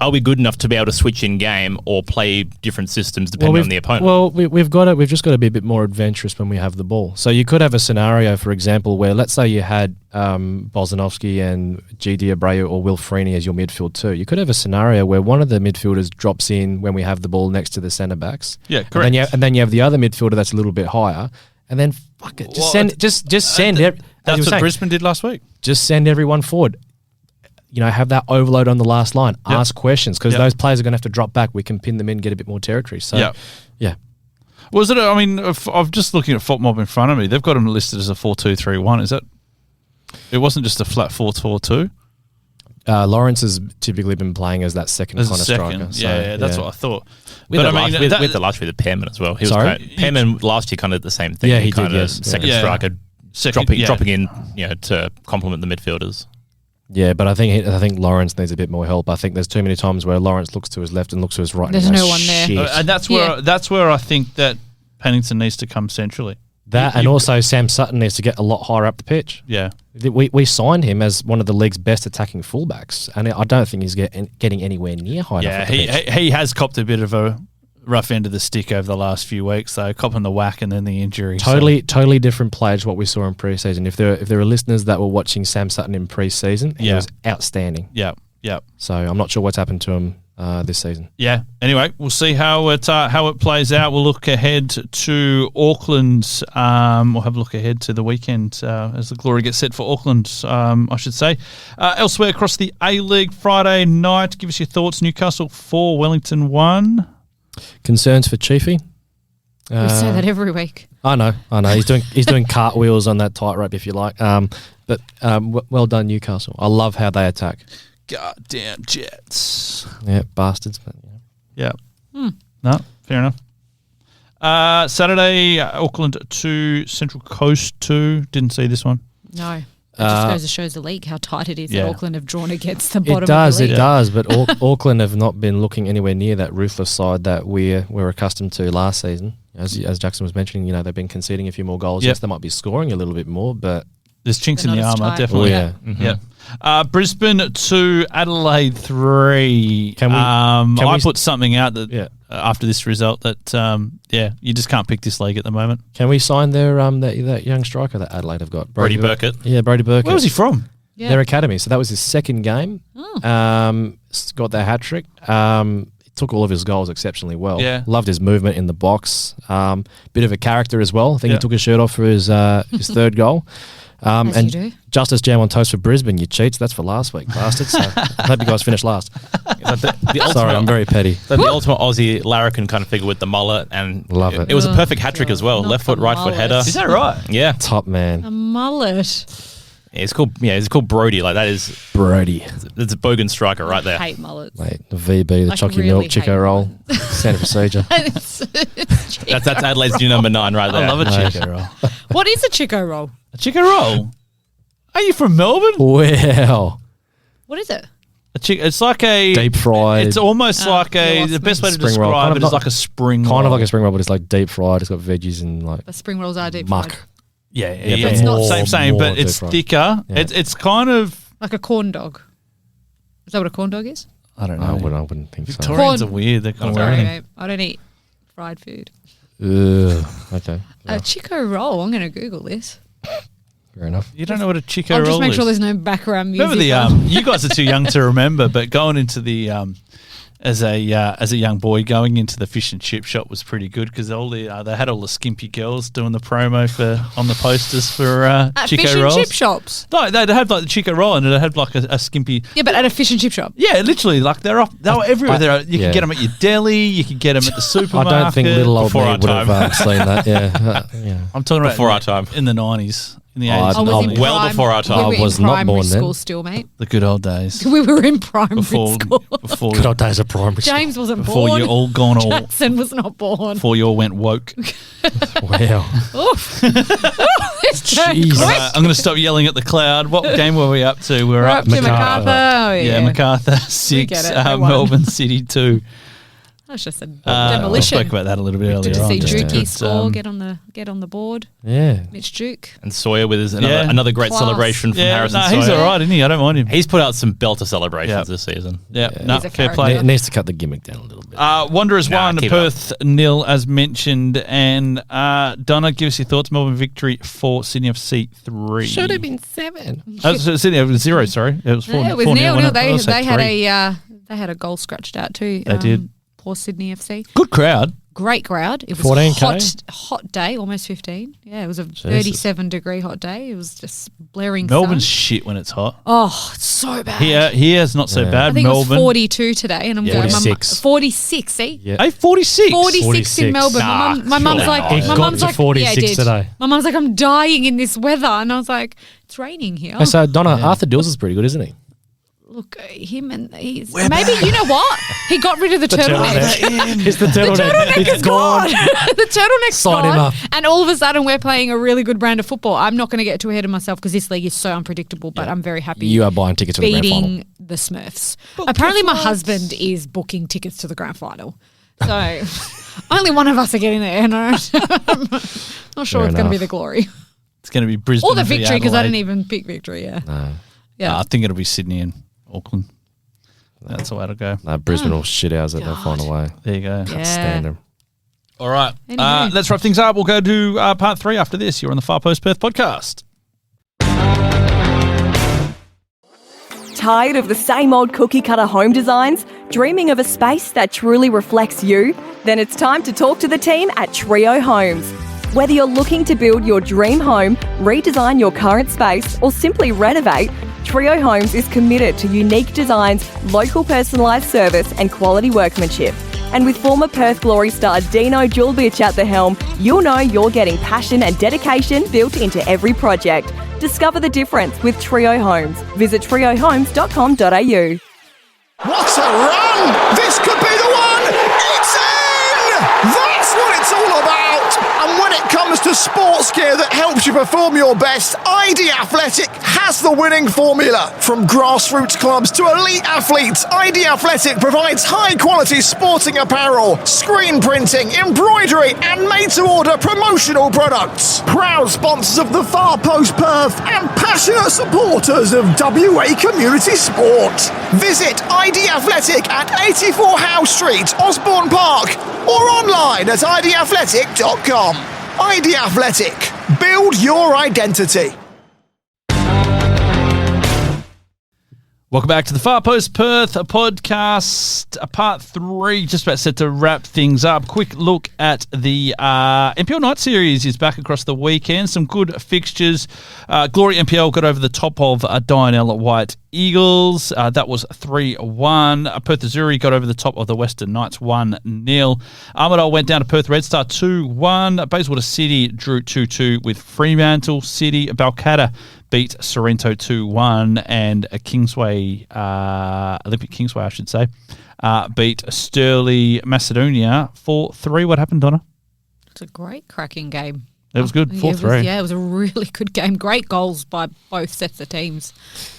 are we good enough to be able to switch in game or play different systems depending on the opponent? Well, we've just got to be a bit more adventurous when we have the ball. So you could have a scenario, for example, where let's say you had Bozanovsky and GD Abreu or Will Freeney as your midfield too. You could have a scenario where one of the midfielders drops in when we have the ball next to the centre backs. Yeah, correct. And then you have the other midfielder that's a little bit higher. And then fuck it, just send. That's what Brisbane did last week. Just send everyone forward. Have that overload on the last line. Yep. Ask questions, because Yep. those players are going to have to drop back. We can pin them in, get a bit more territory. So, yeah. Was it? I'm just looking at FotMob in front of me. They've got him listed as a 4-2-3-1. Is that? It wasn't just a flat 4-4-2. Lawrence has typically been playing as that second As kind a of second. striker. Yeah, that's what I thought. With But the last year with Pearman as well. He was Sorry? great. Pearman last year kind of did the same thing. Yeah, he kind did, of yes. second Yeah. striker, dropping in, to complement the midfielders. Yeah, but I think Lawrence needs a bit more help. I think there's too many times where Lawrence looks to his left and looks to his right. There's and he no goes, one there. "Shit." And that's where I think that Pennington needs to come centrally. And also Sam Sutton needs to get a lot higher up the pitch. Yeah. We signed him as one of the league's best attacking fullbacks, and I don't think he's getting anywhere near high enough. Yeah, up the pitch. he has copped a bit of a rough end of the stick over the last few weeks, though, copping the whack and then the injury. Totally different player to what we saw in pre-season. If there are listeners that were watching Sam Sutton in pre-season, he was outstanding. Yeah. So I'm not sure what's happened to him this season. Yeah. Anyway, we'll see how it plays out. We'll look ahead to Auckland. We'll have a look ahead to the weekend as the Glory gets set for Auckland, I should say. Elsewhere across the A-League, Friday night, give us your thoughts. Newcastle 4, Wellington 1. Concerns for Chiefy? We say that every week. I know. He's doing cartwheels on that tightrope, if you like. But well done, Newcastle. I love how they attack. Goddamn Jets. Yeah, bastards. But, Yeah. No, fair enough. Saturday, Auckland 2, Central Coast 2. Didn't see this one. No. It just goes to show the league how tight it is that Auckland have drawn against the bottom It does, of the league. but Auckland have not been looking anywhere near that ruthless side that we're accustomed to last season. As Jaxon was mentioning, they've been conceding a few more goals. Yep. Yes, they might be scoring a little bit more, but There's chinks They're in the not as armour, tight. definitely. Oh, yeah. Mm-hmm. Yeah. Brisbane 2, Adelaide 3. Can we- I put something out that after this result that you just can't pick this league at the moment. can we sign their that young striker that Adelaide have got? Brody Burkett. Yeah, Brody Burkett. Where was he from? Yeah. Their academy. So that was his second game. Got their hat trick. Took all of his goals exceptionally well. Yeah. Loved his movement in the box. Bit of a character as well. I think he took his shirt off for his third goal. As And you do. Justice Jam on toast for Brisbane, you cheats. That's for last week, bastards. So I hope you guys finished last. Sorry, I'm very petty. So the ultimate Aussie larrikin kind of figure with the mullet, and Love it. It was a perfect hat trick as well. Not Left foot, the right foot mullet. header. Is that right? Yeah. Top man. A mullet. It's called Brody. Like that is Brody. it's a bogan striker right I there. hate mullets. Mate, the VB, the I Chocky really Milk hate Chico roll. mine. Standard procedure. That's Adelaide's new number 9 right there. I love a Mate. Chico roll. What is a Chico roll? A Chico roll? Are you from Melbourne? Wow. What is it? It's like a Deep fried. It's almost like you a. lost The me. best way to Spring roll. describe Kind it of is like- like a spring kind roll. of like a spring roll, but it's like deep fried. It's got veggies and like The spring rolls are deep muck. fried. Yeah, Yeah, yeah, but it's not same, but more it's deep fried. thicker. Yeah. It's kind of. Like a corn dog. Is that what a corn dog is? I don't I know. wouldn't think so. Victorians Corn- are weird. They can't wear Sorry, anything. mate. I don't eat fried food. Ugh. Okay. A Chico roll. I'm going to Google this. Fair enough. You don't know what a Chico I'll roll just make is. sure there's no background music. Remember the on. you guys are too young to remember, but going into the as a young boy going into the fish and chip shop was pretty good because all the they had all the skimpy girls doing the promo for on the posters for At Chico fish and rolls. chip shops. No, they'd have like the Chico roll and it had like a skimpy. Yeah, but at a fish and chip shop. Yeah, literally, like they were everywhere. You yeah. could get them at your deli. You could get them at the I supermarket. don't think little old me Before our would have time. seen that. Yeah. Yeah. I'm talking about Before our time. in the 90s, in the Oh, 80s, I I was in well prim- before our time. We were I was in not primary born then. school still, mate. the good old days. We were in primary Before school. Good old days of primary school. James wasn't before born. you all gone all Jaxon was not born. before you all went woke. Wow. Oof. This turned Jeez. quick. I'm going to stop yelling at the cloud. What game were we up to? We're up to MacArthur. MacArthur. Oh, Yeah, MacArthur 6, get it. They won. Melbourne City 2. That's just a We demolition. spoke about that a little bit earlier Did you on. see just Dukey good, score? Get on the board. Yeah. Mitch Duke. And Sawyer with his Yeah. another great Class. celebration from Yeah, Harrison no, Sawyer. he's all right, isn't he? I don't mind him. He's put out some belter celebrations Yeah. this season. Yeah, Yeah. no, He's a fair character. play. Needs to cut the gimmick down a little bit. Wanderers Nah, 1, keep Perth 0, as mentioned. And Donna, give us your thoughts. Melbourne victory for Sydney FC 3. Should have been 7. Sydney, it was 0, sorry. It was 4. Yeah, it was 4-0, 0-0. wasn't it? I They had 3. they had a goal scratched out too. They did. Poor Sydney FC. Good crowd. Great crowd. It was 14K? hot day, almost 15. Yeah, it was a 37-degree hot day. It was just blaring Melbourne's sun. shit when it's hot. Oh, it's so bad. Here's not so Yeah. bad. I think Melbourne. it was 42 today, and I'm going. 46. 46. See, Yeah. Hey, 46. 46 in 46. Melbourne. Nah, my mum's surely like, not. It my got mum's to like, 46 yeah, it did. today. My mum's like, I'm dying in this weather, and I was like, it's raining here. Hey, so Donna, Arthur Dills is pretty good, isn't he? Look, him and he's maybe you know what? He got rid of the turtleneck. It's the turtleneck. Turtleneck It's is gone. The turtleneck's Sign gone. him up. And all of a sudden, we're playing a really good brand of football. I'm not going to get too ahead of myself because this league is so unpredictable, but I'm very happy. You are buying tickets to the grand final. beating the Smurfs. Apparently, my husband is booking tickets to the grand final. So, only one of us are getting there. And I'm not sure Fair it's going to enough. be the glory. It's going to be Brisbane. Or the v victory because I Adelaide. didn't even pick victory. Yeah. No, Yeah. I think it'll be Sydney and Auckland. That's the way it'll go. no, Brisbane will shit ours at their final way. There you go. Yeah. Stand 'em. All right. Anyway. Let's wrap things up. We'll go to part 3 after this. You're on the Far Post Perth podcast. Tired of the same old cookie cutter home designs? Dreaming of a space that truly reflects you? Then it's time to talk to the team at Trio Homes. Whether you're looking to build your dream home, redesign your current space, or simply renovate, Trio Homes is committed to unique designs, local personalised service, and quality workmanship. And with former Perth Glory star Dino Giuffre at the helm, you'll know you're getting passion and dedication built into every project. Discover the difference with Trio Homes. Visit triohomes.com.au. What a run! This could be the one! It's in! That's what it's all about! And when it comes to sports gear that helps you perform your best, ID Athletic has the winning formula. From grassroots clubs to elite athletes, ID Athletic provides high-quality sporting apparel, screen printing, embroidery, and made-to-order promotional products. Proud sponsors of the Far Post Perth and passionate supporters of WA community sport. Visit ID Athletic at 84 Howe Street, Osborne Park, or online at idathletic.com. ID Athletic. Build your identity. Welcome back to the Far Post Perth podcast, part 3, just about set to wrap things up. Quick look at the NPL Night Series is back across the weekend. Some good fixtures. Glory NPL got over the top of Dianella White Eagles. That was 3-1. Perth Azuri got over the top of the Western Knights 1-0. Armidale went down to Perth Red Star 2-1. Bayswater City drew 2-2 with Fremantle City. Balcatta beat Sorrento 2-1, and Olympic Kingsway, I should say, beat Stirling Macedonia 4-3. What happened, Donna? It's a great cracking game. It was good, 4-3. It was a really good game. Great goals by both sets of teams.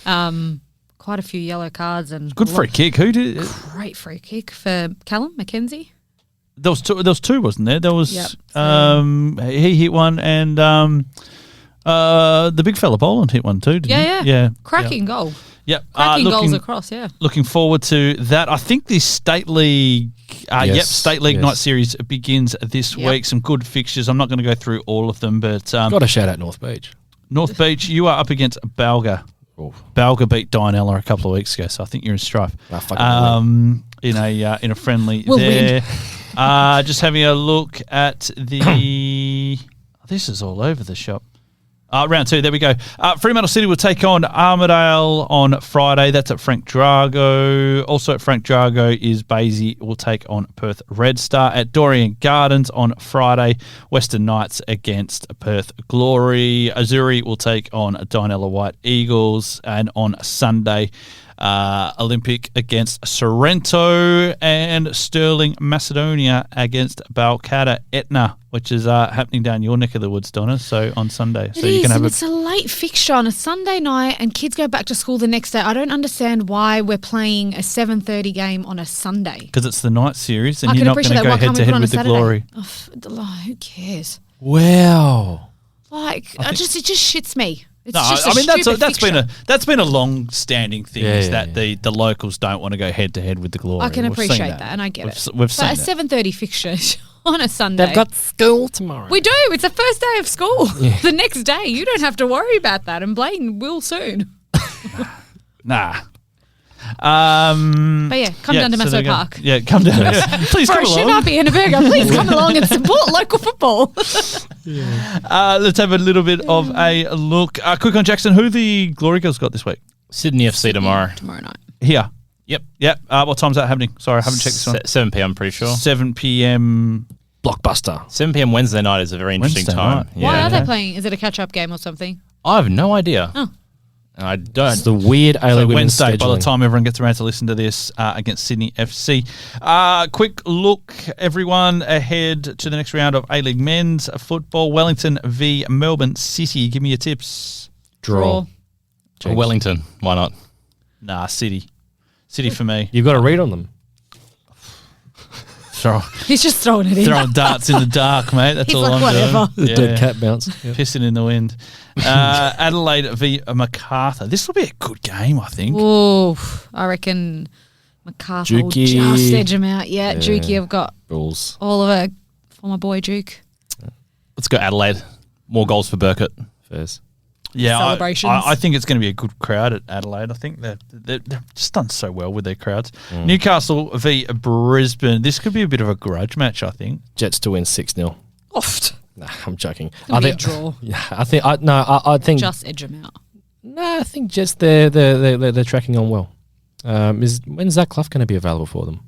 Quite a few yellow cards and good free kick. Who did? Great free kick for Callum McKenzie. There was two, wasn't there? There was Yep. he hit one, and the big fella Boland hit one too, didn't he? Yeah. Cracking goal. Yep. Cracking goals across, yeah. Looking forward to that. I think the State League State League Night Series begins this week. Some good fixtures. I'm not going to go through all of them, but got to shout out North Beach. North Beach, you are up against Balga. Balga beat Dianella a couple of weeks ago, so I think you're in strife. In a friendly we'll there. Just having a look at the this is all over the shop. Round 2, there we go. Fremantle City will take on Armidale on Friday. That's at Frank Drago. Also at Frank Drago is Basie will take on Perth Red Star. At Dorrien Gardens on Friday, Western Knights against Perth Glory. Azuri will take on Dianella White Eagles. And on Sunday, Olympic against Sorrento, and Stirling Macedonia against Balcatta Etna, which is happening down your neck of the woods, Donna. So on Sunday, It's a late fixture on a Sunday night, and kids go back to school the next day. I don't understand why we're playing a 7:30 game on a Sunday. Because it's the night series, and I you're can not going to appreciate go that. Why head can't to we put head on with a the Saturday? Glory. Who cares? Wow. It just shits me. It's No, just I mean that's fixture. been a long-standing thing is that the locals don't want to go head to head with the Glory. I can We've appreciate seen that, and I get it. We've seen But a that. 7:30 fixture on a Sunday. They've got school tomorrow. We do. It's the first day of school. The next day, you don't have to worry about that, and Blayne will soon. Nah. But yeah, come down to so Masso there you go. Park. Yeah, come down. Please For come a along. shin-uppy and a burger, please come along and support local football. Let's have a little bit of a look. Quick on Jaxon. Who the Glory Girls got this week? Sydney FC tomorrow. Tomorrow night. Here. Yep. Yep. What time's that happening? Sorry, I haven't checked this one. 7 p.m. I'm pretty sure. 7 p.m. Blockbuster. 7 p.m. Wednesday night is a very interesting Wednesday time. night. Why Yeah. are they playing? Is it a catch-up game or something? I have no idea. Oh. I don't. It's the weird A-League So women's Wednesday, by the scheduling. time everyone gets around to listen to this, against Sydney FC. Quick look, everyone, ahead to the next round of A-League men's football. Wellington v Melbourne City. Give me your tips. Draw. Or Wellington. Why not? Nah, City. City for me. You've got to read on them. He's just throwing it in. Throwing darts in the dark, mate. That's He's all like, I'm whatever. doing. The dead cat bounce. Yep. Pissing in the wind. Adelaide v Macarthur. This will be a good game, I think. Ooh, I reckon MacArthur will Jukey. just edge him out. Yeah, Jukey, I've got Bulls. all of it for my boy Duke. Let's go Adelaide. More goals for Burkett. Fairs. Yeah, Celebrations. I think it's going to be a good crowd at Adelaide. I think they've just done so well with their crowds. Newcastle v Brisbane. This could be a bit of a grudge match, I think. Jets to win 6-0. Oft. Nah, I'm joking. It'll be a draw. Yeah, I think. Just edge him out. No, I think Jets they're tracking on well. When's Zach Clough going to be available for them?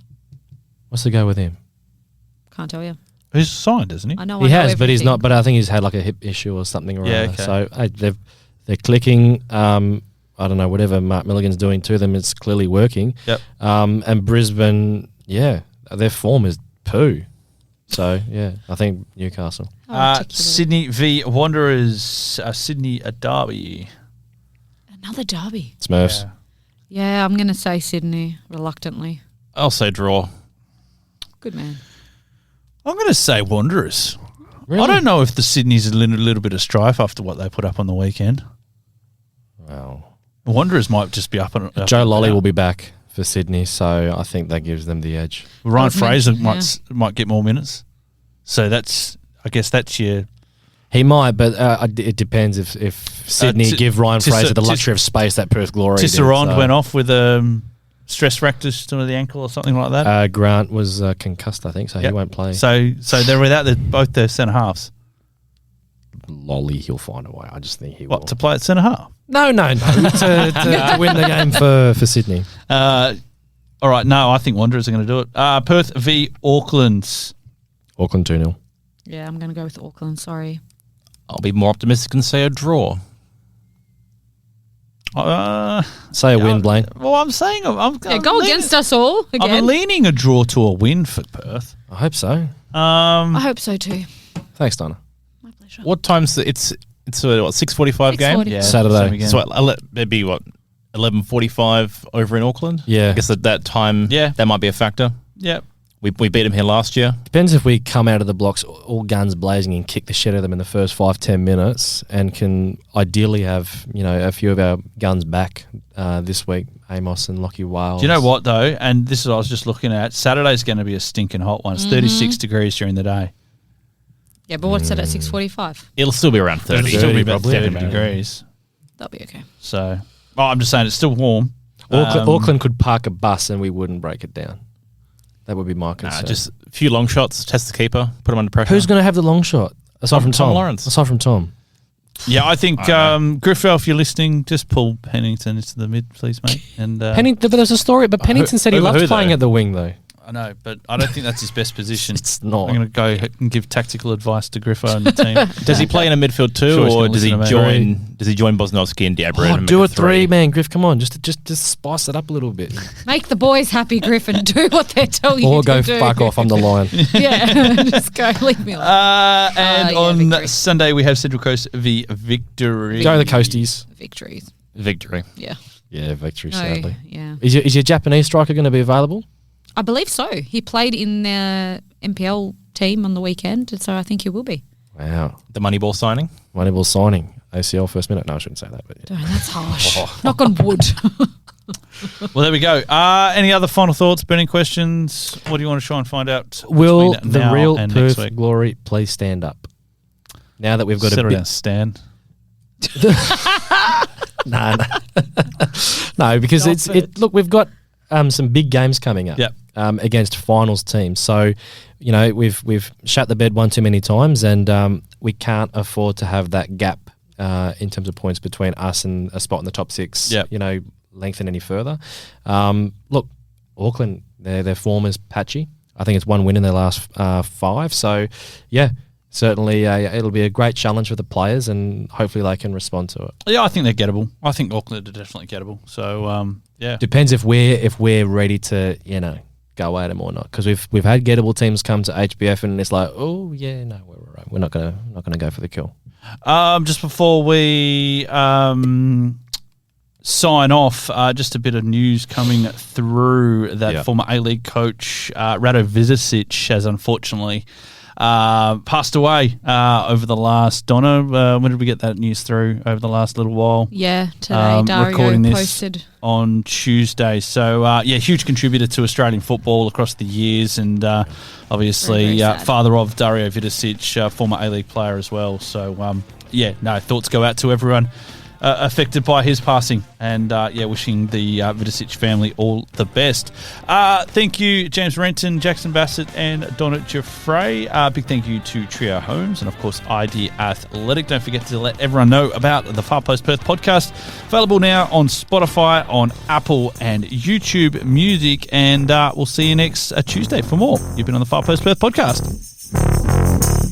What's the go with him? Can't tell you. He's signed, isn't he? I know. He has, but he's everything. not. But I think he's had like a hip issue or something. Or Yeah, other. okay. So they're clicking. I don't know, whatever Mark Milligan's doing to them, it's clearly working. Yep. And Brisbane, yeah, their form is poo. So yeah, I think Newcastle. Sydney v Wanderers. Sydney a derby. Another derby. Smurfs. Yeah, I'm going to say Sydney reluctantly. I'll say draw. Good man. I'm going to say Wanderers. Really? I don't know if the Sydney's a little bit of strife after what they put up on the weekend. Wow. Wanderers might just be up and Joe Lolly will be back for Sydney, so I think that gives them the edge. Ryan I was Fraser mentioned, might get more minutes. So I guess that's your He might, but it depends if Sydney give Ryan Fraser the luxury of space that Perth Glory did. Tisserand went off with stress fractures to the ankle or something like that. Grant was concussed, I think, so he won't play. So they're without both their centre halves. Lolly, he'll find a way. I just think he will. What, to play at centre half? No. to win the game for Sydney. All right, no, I think Wanderers are going to do it. Perth v Auckland. Auckland 2-0. Yeah, I'm going to go with Auckland. Sorry. I'll be more optimistic and say a draw. Say a win, Blayne. Well, I'm saying I'm go against us all again. I'm leaning a draw to a win for Perth. I hope so. I hope so too. Thanks, Donna. My pleasure. What time's it's a 6:45 game? 6:45. Yeah, Saturday. same So again. it'd be 11:45 over in Auckland. Yeah. I guess at that time, that might be a factor. Yeah. We beat them here last year. Depends if we come out of the blocks all guns blazing and kick the shit out of them in the first 5-10 minutes, and can ideally have a few of our guns back this week. Amos and Lockie Wales. Do you know what though? And this is what I was just looking at. Saturday's going to be a stinking hot one. It's 36 degrees during the day. Yeah, but what's it at 6:45? It'll still be around 30. It'll still be about probably. 30 degrees. That'll be okay. So, I'm just saying it's still warm. Auckland could park a bus and we wouldn't break it down. That would be my concern. Just a few long shots, test the keeper, put him under pressure. Who's going to have the long shot? Aside from Tom Lawrence. Aside from Tom. Yeah, I think Griffiths, if you're listening, just pull Pennington into the mid, please, mate. And Pennington, but there's a story. But Pennington said he loves playing at the wing, though. I know, but I don't think that's his best position. It's not. I'm going to go and give tactical advice to Griffiths and the team. Does he play in a midfield too, Sure, he's or gonna does he listen to me. join Bosnowski and Diabra? and Do make a three, man, Griff. Come on, just spice it up a little bit. Make the boys happy, Griffin. Do what they tell you Or to go do. fuck off. I'm the lion. Yeah, just go. Leave me alone. And on victory. Sunday, we have Central Coast v Victory. Go the Coasties. Victories. Victory. Yeah. Yeah, victory. No, Sadly. yeah. Is your Japanese striker going to be available? I believe so. He played in the MPL team on the weekend, and so I think he will be. Wow. The Moneyball signing. Moneyball signing. ACL first minute. No, I shouldn't say that. But yeah. Oh, that's harsh. Knock on wood. Well, there we go. Any other final thoughts, burning questions? What do you want to try and find out? Will between the now real and next Perth week? Glory please stand up? Now that we've got Settle a down, bit. Stan. No, because look, we've got some big games coming up. Yep. Against finals teams. So, we've shut the bed one too many times, and we can't afford to have that gap in terms of points between us and a spot in the top six. Yep. Lengthen any further. Look, Auckland, their form is patchy. I think it's one win in their last 5. So, yeah. Certainly, it'll be a great challenge for the players, and hopefully they can respond to it. Yeah, I think they're gettable. I think Auckland are definitely gettable. So, yeah. Depends if we're ready to go at them or not, because we've had gettable teams come to HBF and it's like, oh yeah, no, we're all right. We're not gonna go for the kill. Just before we sign off, just a bit of news coming through that former A-League coach Rado Vidosic has unfortunately passed away over the last, Donna, when did we get that news through? Over the last little while? Yeah, today Dario recording this posted on Tuesday. So, huge contributor to Australian football across the years, and obviously Very, very sad. father of Dario Vidosic, former A-League player as well. So, thoughts go out to everyone affected by his passing, and wishing the Vidosic family all the best. Thank you, James Renton, Jaxon, Bassett, and Donna Giuffre. Big thank you to Trio Homes and, of course, ID Athletic. Don't forget to let everyone know about the Far Post Perth podcast, available now on Spotify, on Apple and YouTube Music, and we'll see you next Tuesday for more. You've been on the Far Post Perth podcast.